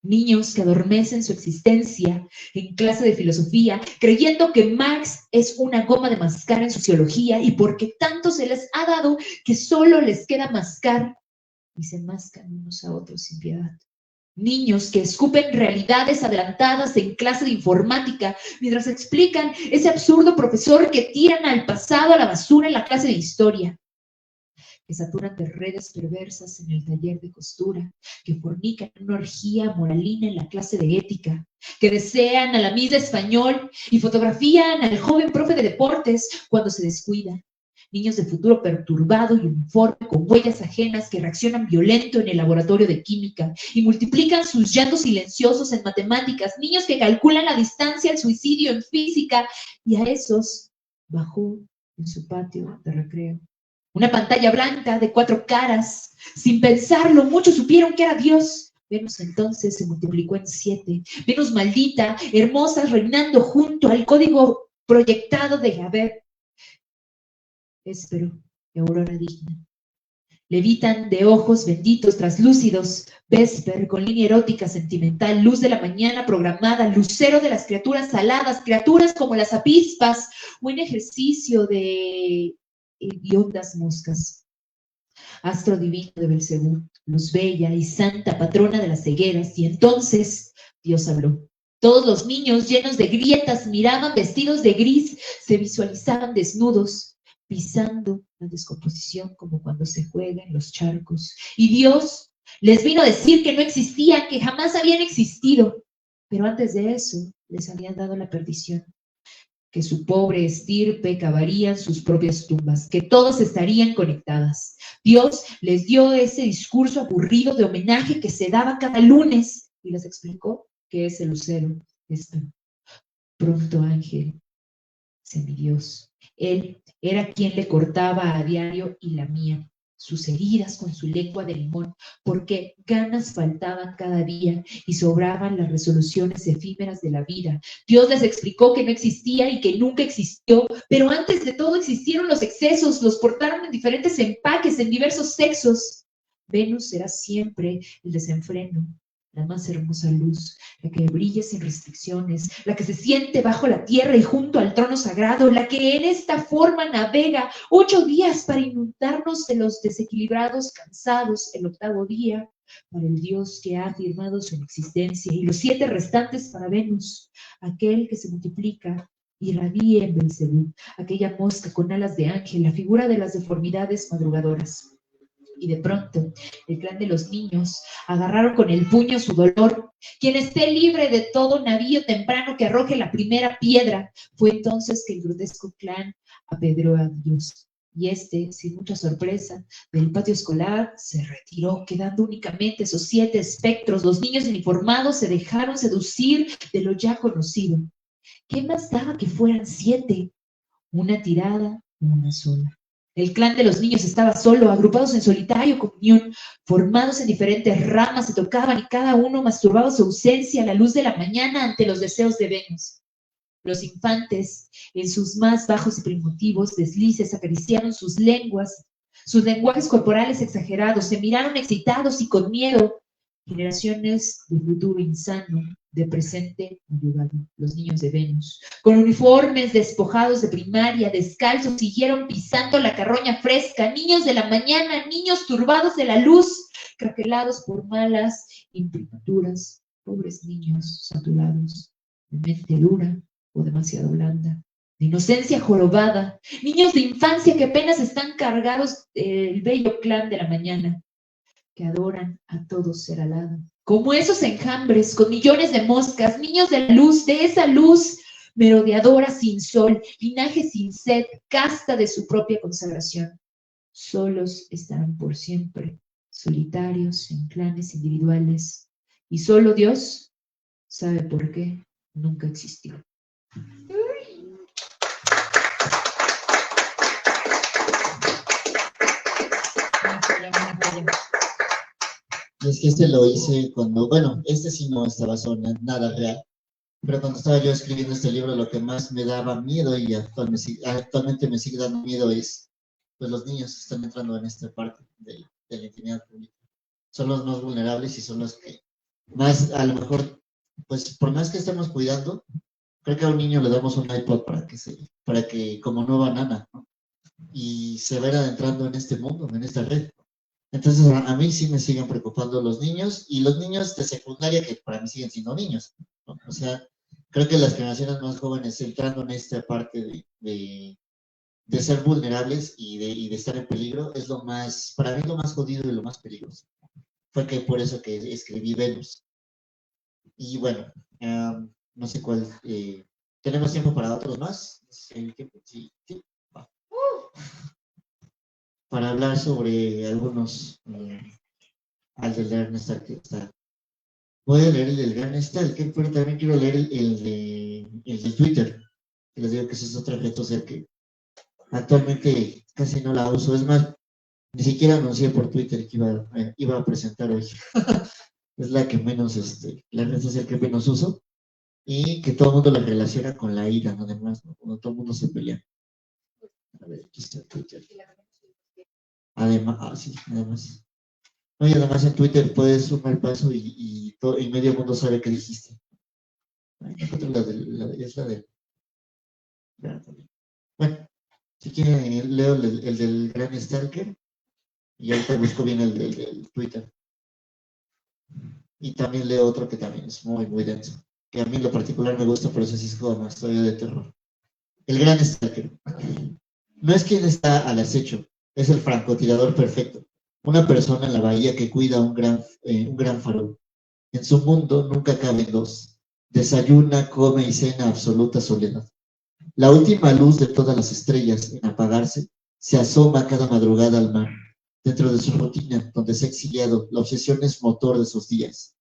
Niños que adormecen su existencia en clase de filosofía, creyendo que Marx es una goma de mascar en sociología y porque tanto se les ha dado que solo les queda mascar y se mascan unos a otros sin piedad. Niños que escupen realidades adelantadas en clase de informática mientras explican ese absurdo profesor que tiran al pasado a la basura en la clase de historia. Que saturan de redes perversas en el taller de costura, que fornican una orgía moralina en la clase de ética, que desean a la Miss de español y fotografían al joven profe de deportes cuando se descuida. Niños de futuro perturbado y uniforme con huellas ajenas que reaccionan violento en el laboratorio de química y multiplican sus llantos silenciosos en matemáticas. Niños que calculan la distancia al suicidio en física y a esos bajó en su patio de recreo. Una pantalla blanca de 4 caras. Sin pensarlo, muchos supieron que era Dios. Venus entonces se multiplicó en 7. Venus maldita, hermosa, reinando junto al código proyectado de Javer. Éspero y aurora digna. Levitan de ojos benditos, traslúcidos, Vesper con línea erótica sentimental, luz de la mañana programada, lucero de las criaturas aladas, criaturas como las avispas, buen ejercicio de hediondas moscas. Astro divino de Belcebú, luz bella y santa patrona de las cegueras, y entonces Dios habló. Todos los niños llenos de grietas miraban vestidos de gris, se visualizaban desnudos, pisando la descomposición como cuando se juega en los charcos. Y Dios les vino a decir que no existían, que jamás habían existido, pero antes de eso les habían dado la perdición. Que su pobre estirpe cavarían sus propias tumbas, que todos estarían conectadas. Dios les dio ese discurso aburrido de homenaje que se daba cada lunes y les explicó que ese lucero está. Pronto ángel, semidios. Él era quien le cortaba a diario y lamía sus heridas con su lengua de limón, porque ganas faltaban cada día y sobraban las resoluciones efímeras de la vida. Dios les explicó que no existía y que nunca existió, pero antes de todo existieron los excesos, los portaron en diferentes empaques, en diversos sexos. Venus será siempre el desenfreno, la más hermosa luz, la que brilla sin restricciones, la que se siente bajo la tierra y junto al trono sagrado, la que en esta forma navega 8 días para inundarnos de los desequilibrados cansados el 8º día, para el Dios que ha afirmado su existencia, y los 7 restantes para Venus, aquel que se multiplica y radie en Belcebú, aquella mosca con alas de ángel, la figura de las deformidades madrugadoras. Y de pronto, el clan de los niños agarraron con el puño su dolor. Quien esté libre de todo navío temprano que arroje la primera piedra. Fue entonces que el grotesco clan apedreó a Dios. Y este, sin mucha sorpresa, del patio escolar se retiró, quedando únicamente esos 7 espectros. Los niños uniformados se dejaron seducir de lo ya conocido. ¿Qué más daba que fueran 7? Una tirada, una sola. El clan de los niños estaba solo, agrupados en solitario comunión, formados en diferentes ramas, se tocaban y cada uno masturbaba su ausencia a la luz de la mañana ante los deseos de Venus. Los infantes, en sus más bajos y primitivos deslices, acariciaron sus lenguas, sus lenguajes corporales exagerados, se miraron excitados y con miedo. Generaciones de futuro insano de presente ayudado, los niños de Venus, con uniformes despojados de primaria, descalzos, siguieron pisando la carroña fresca, niños de la mañana, niños turbados de la luz, craquelados por malas imprimaduras, pobres niños saturados de mente dura o demasiado blanda, de inocencia jorobada, niños de infancia que apenas están cargados del bello clan de la mañana, que adoran a todo ser alado, como esos enjambres con millones de moscas, niños de la luz, de esa luz merodeadora sin sol, linaje sin sed, casta de su propia consagración. Solos estarán por siempre, solitarios en clanes individuales, y solo Dios sabe por qué nunca existió. Y es que este lo hice cuando, bueno, este sí no estaba nada real, pero cuando estaba yo escribiendo este libro, lo que más me daba miedo y actualmente me sigue dando miedo es, pues los niños están entrando en esta parte de la intimidad pública. Son los más vulnerables y son los que más, a lo mejor, pues por más que estemos cuidando, creo que a un niño le damos un iPod para que como nueva nana, ¿no? Y se vaya adentrando en este mundo, en esta red. Entonces, a mí sí me siguen preocupando los niños y los niños de secundaria que para mí siguen siendo niños, ¿no? O sea, creo que las generaciones más jóvenes entrando en esta parte de ser vulnerables y de estar en peligro es lo más, para mí lo más jodido y lo más peligroso. Fue que por eso que escribí Venus. Y bueno, no sé cuál, ¿tenemos tiempo para otros más? Sí, sí, va. Para hablar sobre algunos, al del Gran Stalker está. Voy a leer el del Gran Stalker, pero también quiero leer el de Twitter. Les digo que esa es otra red social que actualmente casi no la uso. Es más, ni siquiera anuncié por Twitter que iba a presentar hoy. Es la que menos, la red social que menos uso y que todo el mundo la relaciona con la ira, ¿no? Además, ¿no? Cuando todo el mundo se pelea. A ver, aquí está Twitter. Además, sí, además. No, y además en Twitter puedes sumar paso y medio mundo sabe qué dijiste. Ay, no encuentro es la del. Bueno, si quieren, leo el del Gran Stalker y ahorita busco bien el del Twitter. Y también leo otro que también es muy, muy denso, que a mí en lo particular me gusta, pero ese sí es como una historia de terror. El Gran Stalker. No es quien está al acecho, es el francotirador perfecto. Una persona en la bahía que cuida un gran farol. En su mundo nunca caben dos. Desayuna, come y cena absoluta soledad. La última luz de todas las estrellas, en apagarse, se asoma cada madrugada al mar. Dentro de su rutina, donde se ha exiliado, la obsesión es motor de sus días.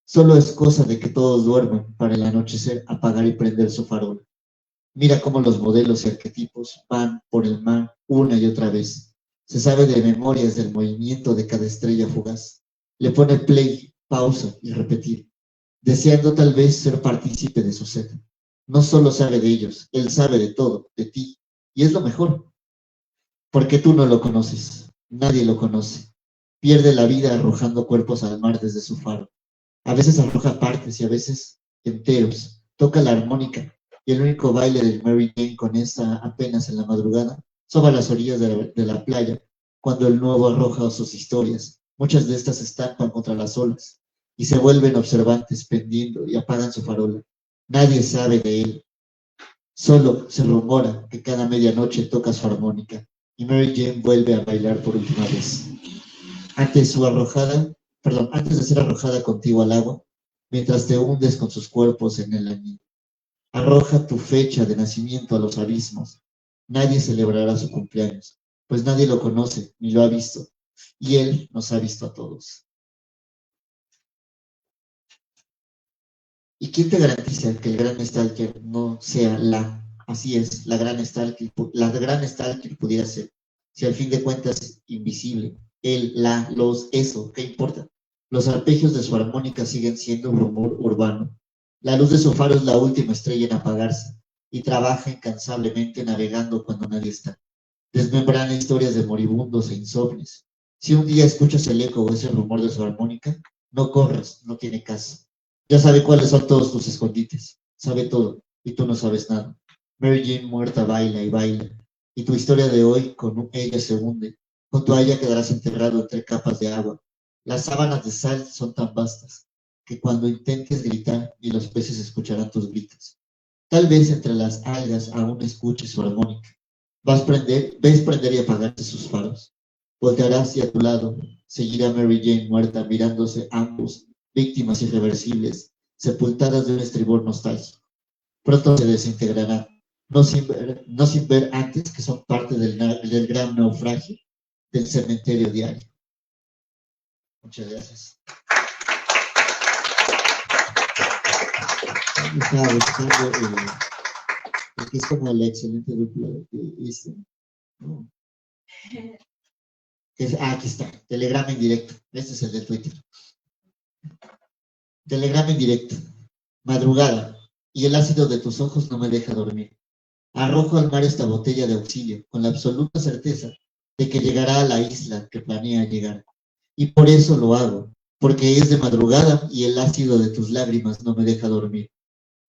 Solo es cosa de que todos duerman para el anochecer apagar y prender su farol. Mira cómo los modelos y arquetipos van por el mar una y otra vez. Se sabe de memorias del movimiento de cada estrella fugaz. Le pone play, pausa y repetir, deseando tal vez ser partícipe de su sed. No solo sabe de ellos, él sabe de todo, de ti. Y es lo mejor, porque tú no lo conoces. Nadie lo conoce. Pierde la vida arrojando cuerpos al mar desde su faro. A veces arroja partes y a veces enteros. Toca la armónica y el único baile del Mary Jane con esta apenas en la madrugada sobre las orillas de la playa, cuando el nuevo arroja sus historias. Muchas de estas estampan contra las olas y se vuelven observantes pendiendo y apagan su farola. Nadie sabe de él. Solo se rumora que cada medianoche toca su armónica y Mary Jane vuelve a bailar por última vez. Antes de ser arrojada contigo al agua, mientras te hundes con sus cuerpos en el anillo. Arroja tu fecha de nacimiento a los abismos. Nadie celebrará su cumpleaños, pues nadie lo conoce ni lo ha visto, y él nos ha visto a todos. ¿Y quién te garantiza que el Gran Stalker no sea así es, la Gran Stalker pudiera ser, si al fin de cuentas invisible, él, eso, ¿qué importa? Los arpegios de su armónica siguen siendo un rumor urbano. La luz de su faro es la última estrella en apagarse y trabaja incansablemente navegando cuando nadie está. Desmembrana historias de moribundos e insomnes. Si un día escuchas el eco o ese rumor de su armónica, no corras, no tiene caso. Ya sabe cuáles son todos tus escondites. Sabe todo y tú no sabes nada. Mary Jane muerta baila y baila. Y tu historia de hoy con ella se hunde. Junto a ella quedarás enterrado entre capas de agua. Las sábanas de sal son tan vastas que cuando intentes gritar ni los peces escucharán tus gritos. Tal vez entre las algas aún escuches su armónica. Ves prender y apagarse sus faros. Voltearás y a tu lado seguirá Mary Jane muerta, mirándose ambos, víctimas irreversibles, sepultadas de un estribor nostálgico. Pronto se desintegrarán, no sin ver antes que son parte del gran naufragio del cementerio diario. Muchas gracias. Estaba buscando que es como la excelente dupla de este, ¿no? Aquí está, telegrama en directo. Este es el de Twitter. Telegrama en directo. Madrugada, y el ácido de tus ojos no me deja dormir. Arrojo al mar esta botella de auxilio, con la absoluta certeza de que llegará a la isla que planea llegar. Y por eso lo hago, porque es de madrugada y el ácido de tus lágrimas no me deja dormir.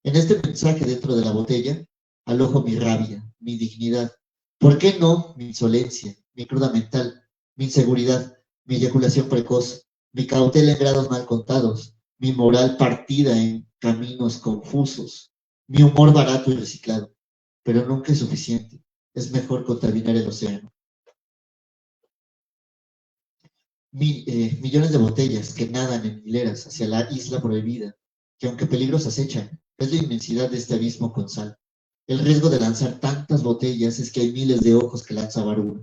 En este mensaje dentro de la botella, alojo mi rabia, mi dignidad. ¿Por qué no mi insolencia, mi cruda mental, mi inseguridad, mi eyaculación precoz, mi cautela en grados mal contados, mi moral partida en caminos confusos, mi humor barato y reciclado? Pero nunca es suficiente. Es mejor contaminar el océano. Millones de botellas que nadan en hileras hacia la isla prohibida, que aunque peligros acechan, es la inmensidad de este abismo con sal. El riesgo de lanzar tantas botellas es que hay miles de ojos que lanza Barura.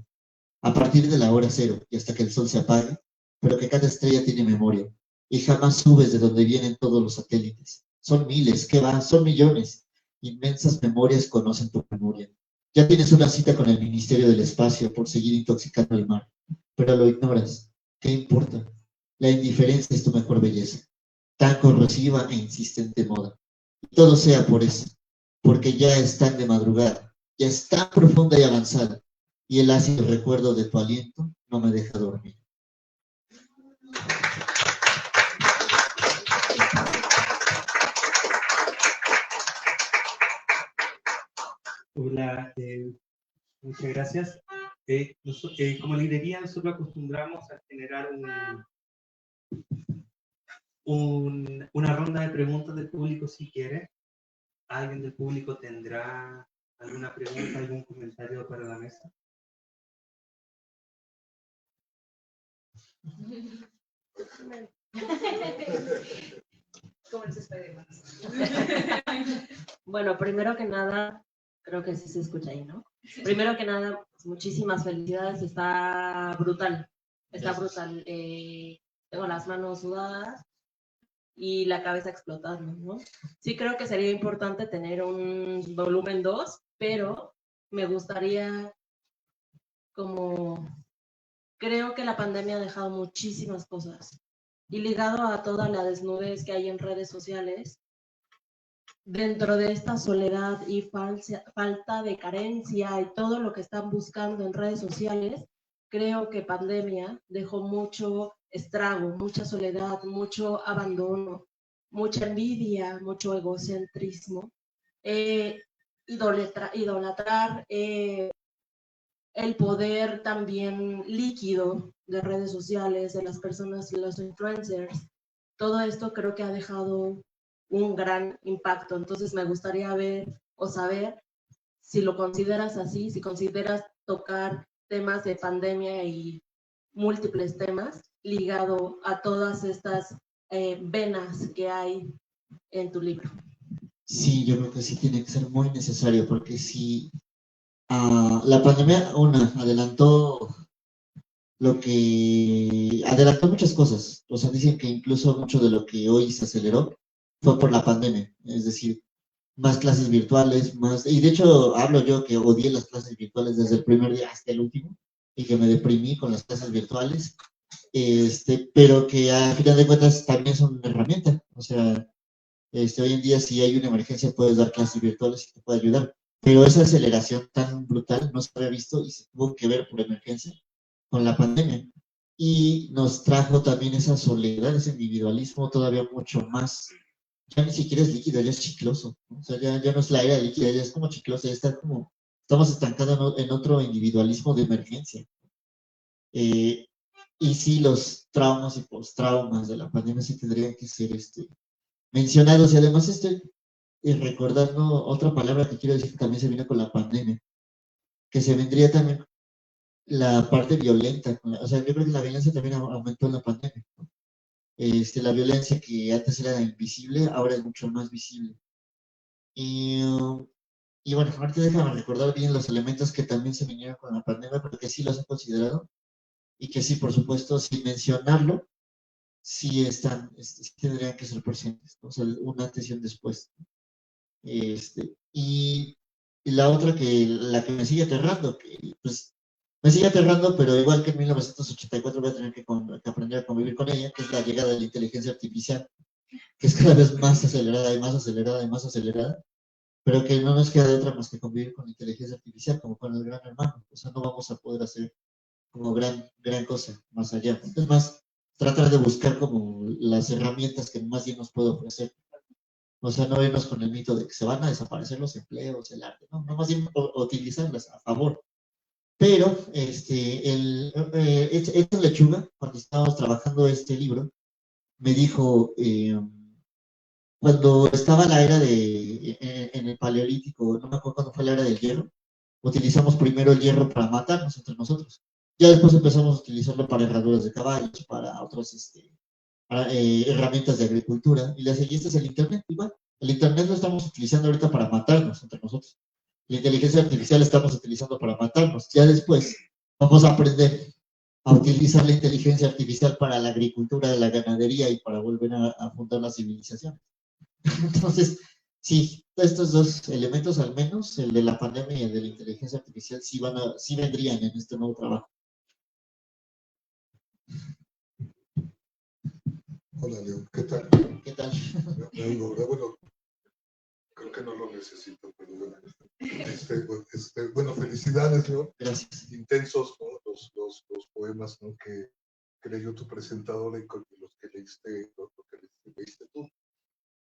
A partir de la hora cero y hasta que el sol se apague, pero que cada estrella tiene memoria, y jamás subes de donde vienen todos los satélites. Son miles, ¿qué va? Son millones. Inmensas memorias conocen tu memoria. Ya tienes una cita con el Ministerio del Espacio por seguir intoxicando el mar, pero lo ignoras. ¿Qué importa? La indiferencia es tu mejor belleza, tan corrosiva e insistente moda. Y todo sea por eso, porque ya es tan de madrugada, ya es tan profunda y avanzada, y el ácido recuerdo de tu aliento no me deja dormir. Hola, muchas gracias. Como librería nosotros acostumbramos a generar una ronda de preguntas del público si quiere. ¿Alguien del público tendrá alguna pregunta, algún comentario para la mesa? ¿Cómo les espera más? Bueno, primero que nada, creo que sí se escucha ahí, ¿no? Primero que nada, pues, muchísimas felicidades, está brutal, está brutal. Tengo las manos sudadas y la cabeza explotando, ¿no? Sí creo que sería importante tener un volumen 2, pero me gustaría creo que la pandemia ha dejado muchísimas cosas y ligado a toda la desnudez que hay en redes sociales, dentro de esta soledad y falta de carencia y todo lo que están buscando en redes sociales, creo que pandemia dejó mucho estrago, mucha soledad, mucho abandono, mucha envidia, mucho egocentrismo, idolatrar el poder también líquido de redes sociales, de las personas, los influencers. Todo esto creo que ha dejado un gran impacto. Entonces me gustaría ver o saber si lo consideras así, si consideras tocar temas de pandemia y múltiples temas ligado a todas estas venas que hay en tu libro. Sí, yo creo que sí tiene que ser muy necesario, porque si la pandemia, adelantó muchas cosas. O sea, dicen que incluso mucho de lo que hoy se aceleró fue por la pandemia. Es decir, más clases virtuales, y de hecho hablo yo que odié las clases virtuales desde el primer día hasta el último, y que me deprimí con las clases virtuales, pero que a final de cuentas también son una herramienta. O sea, hoy en día si hay una emergencia puedes dar clases virtuales y te puede ayudar. Pero esa aceleración tan brutal no se había visto y se tuvo que ver por emergencia con la pandemia. Y nos trajo también esa soledad, ese individualismo todavía mucho más ya ni siquiera es líquido, ya es chicloso, ¿no? O sea, ya no es la era líquida, ya es como chicloso, ya está como, estamos estancados en otro individualismo de emergencia. Eh, y sí, los traumas y postraumas de la pandemia sí tendrían que ser mencionados. Y además estoy recordando otra palabra que quiero decir que también se vino con la pandemia, que se vendría también la parte violenta. O sea, yo creo que la violencia también aumentó en la pandemia. La violencia que antes era invisible, ahora es mucho más visible. Y, y bueno, ahorita déjame recordar bien los elementos que también se vinieron con la pandemia, porque sí los he considerado y que sí, por supuesto, sin mencionarlo, sí sí tendrían que ser presentes, ¿no? O sea, un antes y un después. Y la otra la que me sigue aterrando, que pues me sigue aterrando, pero igual que en 1984 voy a tener que aprender a convivir con ella, que es la llegada de la inteligencia artificial, que es cada vez más acelerada y más acelerada y más acelerada, pero que no nos queda de otra más que convivir con la inteligencia artificial, como con el gran hermano. O sea, no vamos a poder hacer como gran cosa más allá. Es más, tratar de buscar como las herramientas que más bien nos puede ofrecer. O sea, no irnos con el mito de que se van a desaparecer los empleos, el arte, no, no más bien utilizarlas a favor. Pero esta lechuga, cuando estábamos trabajando este libro, me dijo, cuando estaba la era en el Paleolítico, no me acuerdo cuándo fue la era del hierro, utilizamos primero el hierro para matarnos entre nosotros. Ya después empezamos a utilizarlo para herraduras de caballos, para otras herramientas de agricultura. Y la siguiente es el Internet, igual. El Internet lo estamos utilizando ahorita para matarnos entre nosotros. La inteligencia artificial la estamos utilizando para matarnos. Ya después vamos a aprender a utilizar la inteligencia artificial para la agricultura, la ganadería y para volver a fundar la civilización. Entonces, sí, estos dos elementos al menos, el de la pandemia y el de la inteligencia artificial, sí vendrían en este nuevo trabajo. Hola, Leo, ¿qué tal? ¿Qué tal? Me oigo, ¿verdad? Bueno, creo que no lo necesito, pero bueno. Bueno, felicidades, Leo. Gracias. Intensos, ¿no? Los poemas, ¿no? que leyó tu presentadora y los que leíste, lo que leíste tú.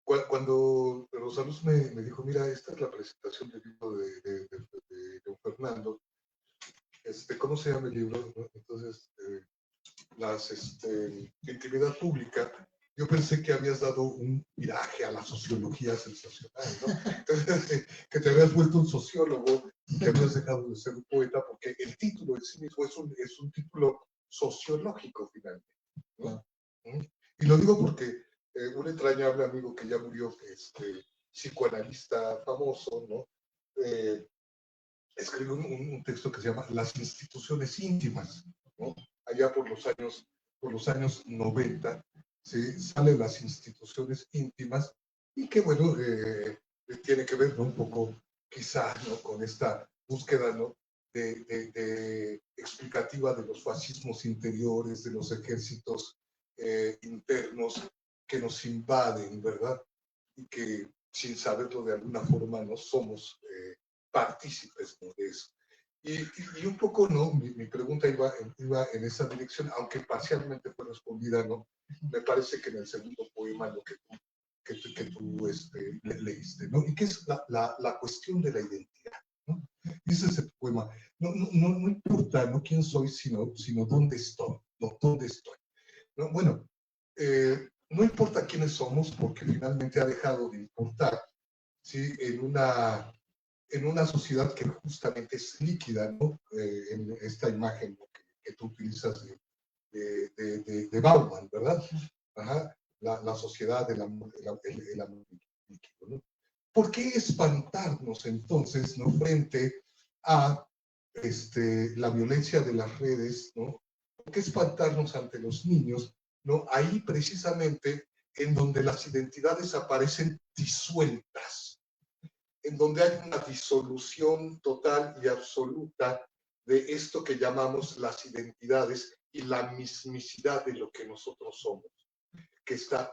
Cuando Rosaluz me dijo, mira, esta es la presentación del libro de don Fernando, ¿cómo se llama el libro? Entonces, intimidad pública, yo pensé que habías dado un viraje a la sociología sensacional, ¿no? Entonces, que te habías vuelto un sociólogo, que habías dejado de ser un poeta, porque el título en sí mismo es un título sociológico, finalmente, ¿no? Y lo digo porque un entrañable amigo que ya murió, psicoanalista famoso, ¿no? Escribió un texto que se llama Las instituciones íntimas, ¿no? Allá por los años 90, ¿sí? Salen las instituciones íntimas y que, bueno, tiene que ver, ¿no? Un poco, quizá, ¿no? Con esta búsqueda, ¿no? de explicativa de los fascismos interiores, de los ejércitos internos que nos invaden, ¿verdad? Y que sin saberlo de alguna forma no somos partícipes, ¿no? De eso. Y un poco, ¿no? Mi pregunta iba en esa dirección, aunque parcialmente fue respondida, ¿no? Me parece que en el segundo poema lo que tú leíste, ¿no? Y que es la cuestión de la identidad, ¿no? Dice ese poema, no importa, no quién soy, sino dónde estoy, ¿no? ¿Dónde estoy? ¿No? Bueno, no importa quiénes somos, porque finalmente ha dejado de importar, ¿sí? En una sociedad que justamente es líquida, ¿no? En esta imagen, ¿no? que tú utilizas de Bauman, ¿verdad? Ajá. La sociedad del amor, el amor líquido, ¿no? ¿Por qué espantarnos entonces, ¿no? Frente a la violencia de las redes, ¿no? ¿Por qué espantarnos ante los niños, ¿no? Ahí precisamente en donde las identidades aparecen disueltas, en donde hay una disolución total y absoluta de esto que llamamos las identidades y la mismicidad de lo que nosotros somos, que está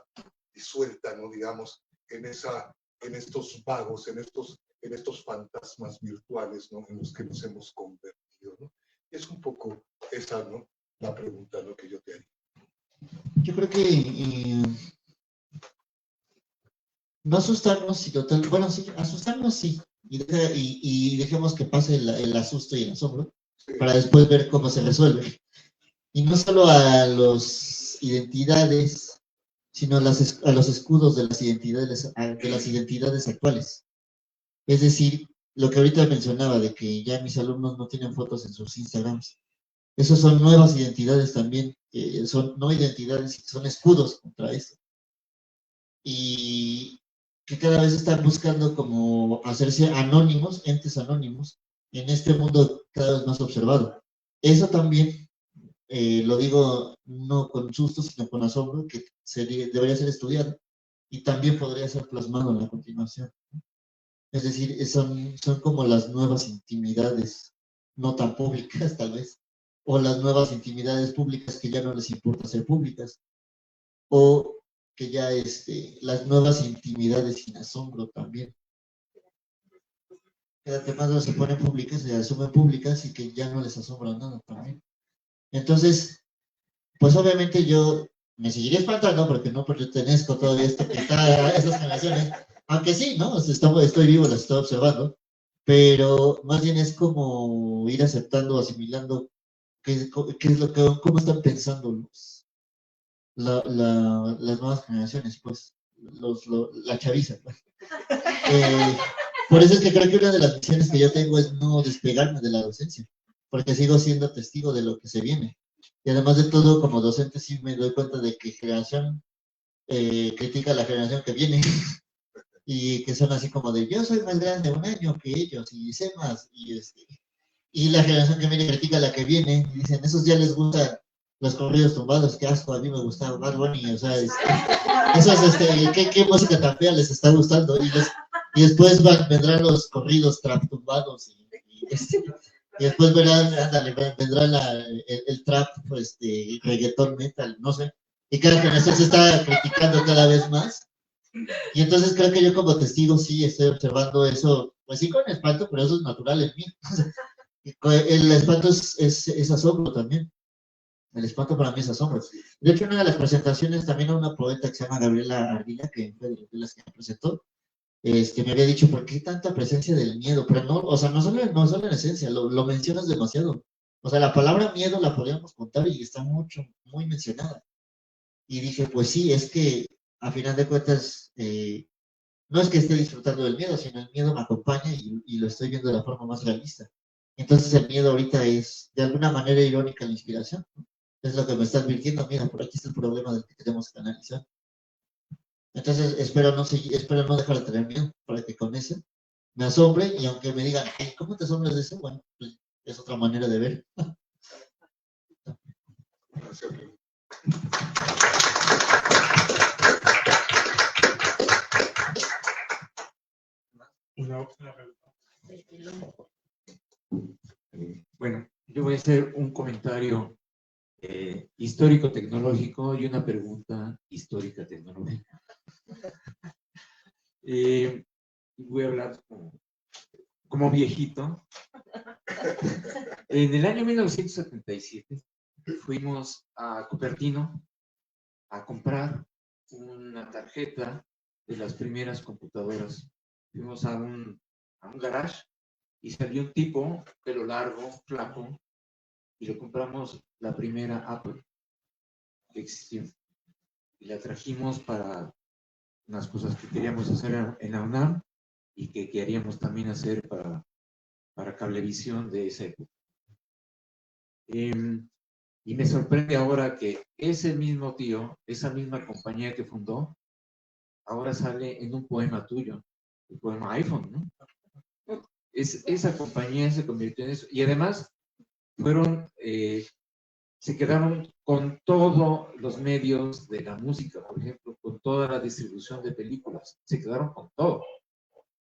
disuelta, ¿no? Digamos, en estos vagos, en estos fantasmas virtuales, ¿no? En los que nos hemos convertido, ¿no? Es un poco esa, ¿no? La pregunta, ¿no? Que yo te haría. Yo creo que no asustarnos, sino bueno, sí, asustarnos sí, y dejemos que pase el asusto y el asombro, para después ver cómo se resuelve. Y no solo a las identidades, sino a los escudos de las identidades actuales. Es decir, lo que ahorita mencionaba, de que ya mis alumnos no tienen fotos en sus Instagrams. Esas son nuevas identidades también, son no identidades, son escudos contra eso. Y que cada vez están buscando como hacerse anónimos, entes anónimos, en este mundo cada vez más observado. Eso también, lo digo no con susto, sino con asombro, que debería ser estudiado y también podría ser plasmado en la continuación. Es decir, son como las nuevas intimidades, no tan públicas tal vez, o las nuevas intimidades públicas que ya no les importa ser públicas, o que ya las nuevas intimidades sin asombro también. Cada tema se ponen públicas, se asumen públicas y que ya no les asombra nada también. Entonces, pues obviamente yo me seguiría espantando porque no pertenezco todavía a estas generaciones, aunque sí, ¿no? O sea, estoy vivo, las estoy observando, pero más bien es como ir aceptando, asimilando qué es lo que, cómo están pensando las nuevas generaciones, pues, la chaviza. Pues. Por eso es que creo que una de las misiones que yo tengo es no despegarme de la docencia, porque sigo siendo testigo de lo que se viene. Y además de todo, como docente sí me doy cuenta de que generación critica a la generación que viene y que son así como de yo soy más grande un año que ellos y sé más y la generación que viene critica a la que viene y dicen esos ya les gustan los corridos tumbados, qué asco, a mí me gustaba Bad Bunny, o sea, esos, ¿qué música tan fea les está gustando? Y después vendrán los corridos trap tumbados y después vendrá el trap, pues, reggaetón metal, no sé. Y cada generación se está criticando cada vez más. Y entonces creo que yo como testigo sí estoy observando eso, pues sí con espanto, pero eso es natural en mí. El espanto es asombro también. El espanto para mí es asombro. De hecho, una de las presentaciones también a una poeta que se llama Gabriela Ardila, que fue de las que me presentó, me había dicho, ¿por qué tanta presencia del miedo? Pero no, o sea, no solo en esencia, lo mencionas demasiado. O sea, la palabra miedo la podríamos contar y está muy mencionada. Y dije, pues sí, es que a final de cuentas, no es que esté disfrutando del miedo, sino el miedo me acompaña y lo estoy viendo de la forma más realista. Entonces el miedo ahorita es de alguna manera irónica la inspiración, ¿no? Es lo que me está advirtiendo, mira, por aquí está el problema del que tenemos que analizar. Entonces espero no dejar de tener miedo, para que con eso me asombre y aunque me digan, hey, ¿cómo te asombras de eso? Bueno, pues es otra manera de ver. Gracias. Bueno, yo voy a hacer un comentario histórico-tecnológico y una pregunta histórica-tecnológica. Voy a hablar como viejito. En el año 1977 fuimos a Cupertino a comprar una tarjeta de las primeras computadoras. Fuimos a un garage y salió un tipo, pelo largo, flaco, y le compramos la primera Apple que existió. Y la trajimos para unas cosas que queríamos hacer en la UNAM y que queríamos también hacer para Cablevisión de esa época. Y me sorprende ahora que ese mismo tío, esa misma compañía que fundó, ahora sale en un poema tuyo, el poema iPhone, ¿no? Esa compañía se convirtió en eso. Y además se quedaron con todos los medios de la música, por ejemplo, con toda la distribución de películas. Se quedaron con todo,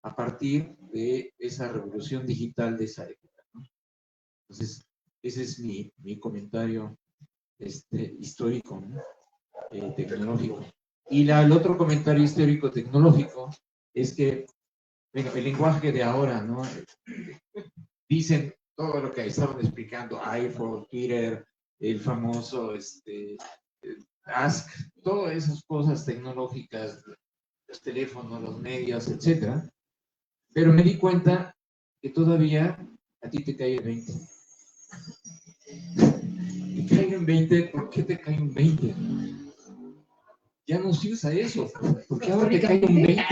a partir de esa revolución digital de esa época, ¿no? Entonces, ese es mi comentario histórico, ¿no? Tecnológico. Y el otro comentario histórico tecnológico es que, bueno, el lenguaje de ahora, ¿no? Dicen todo lo que estaban explicando, iPhone, Twitter, el famoso Ask, todas esas cosas tecnológicas los teléfonos, los medios, etcétera. Pero me di cuenta que todavía a ti te cae el 20. Te cae un 20, ¿por qué te cae un 20? Ya no se usa eso. ¿Por qué ahora te cae un 20?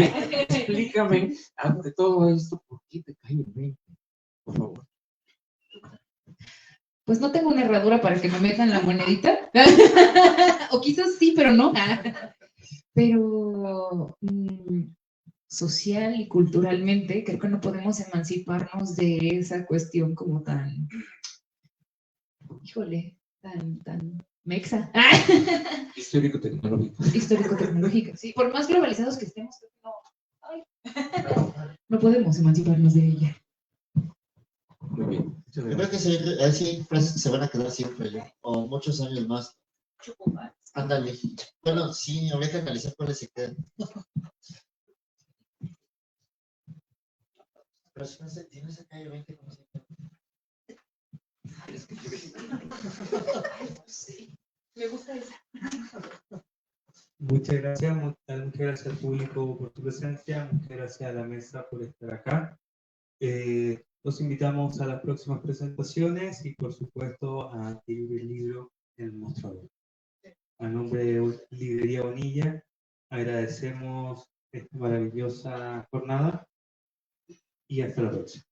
Explícame, ante todo esto, ¿por qué te cae un 20? Por favor. Pues no tengo una herradura para que me metan la monedita. O quizás sí, pero no. Pero social y culturalmente creo que no podemos emanciparnos de esa cuestión como tan, híjole, tan mexa. Histórico-tecnológico. Histórico-tecnológica, sí. Por más globalizados que estemos, no podemos emanciparnos de ella. Muy bien. Yo creo que sí, así frases se van a quedar siempre, ¿no? O muchos años más. Ándale. Bueno, sí, habría que analizar cuáles se quedan. Pero si no se cae 20, ¿cómo se queda? Me gusta esa. Muchas gracias al público por su presencia, muchas gracias a la mesa por estar acá. Los invitamos a las próximas presentaciones y por supuesto a adquirir el libro El Mostrador. A nombre de Librería Bonilla, agradecemos esta maravillosa jornada y hasta la próxima.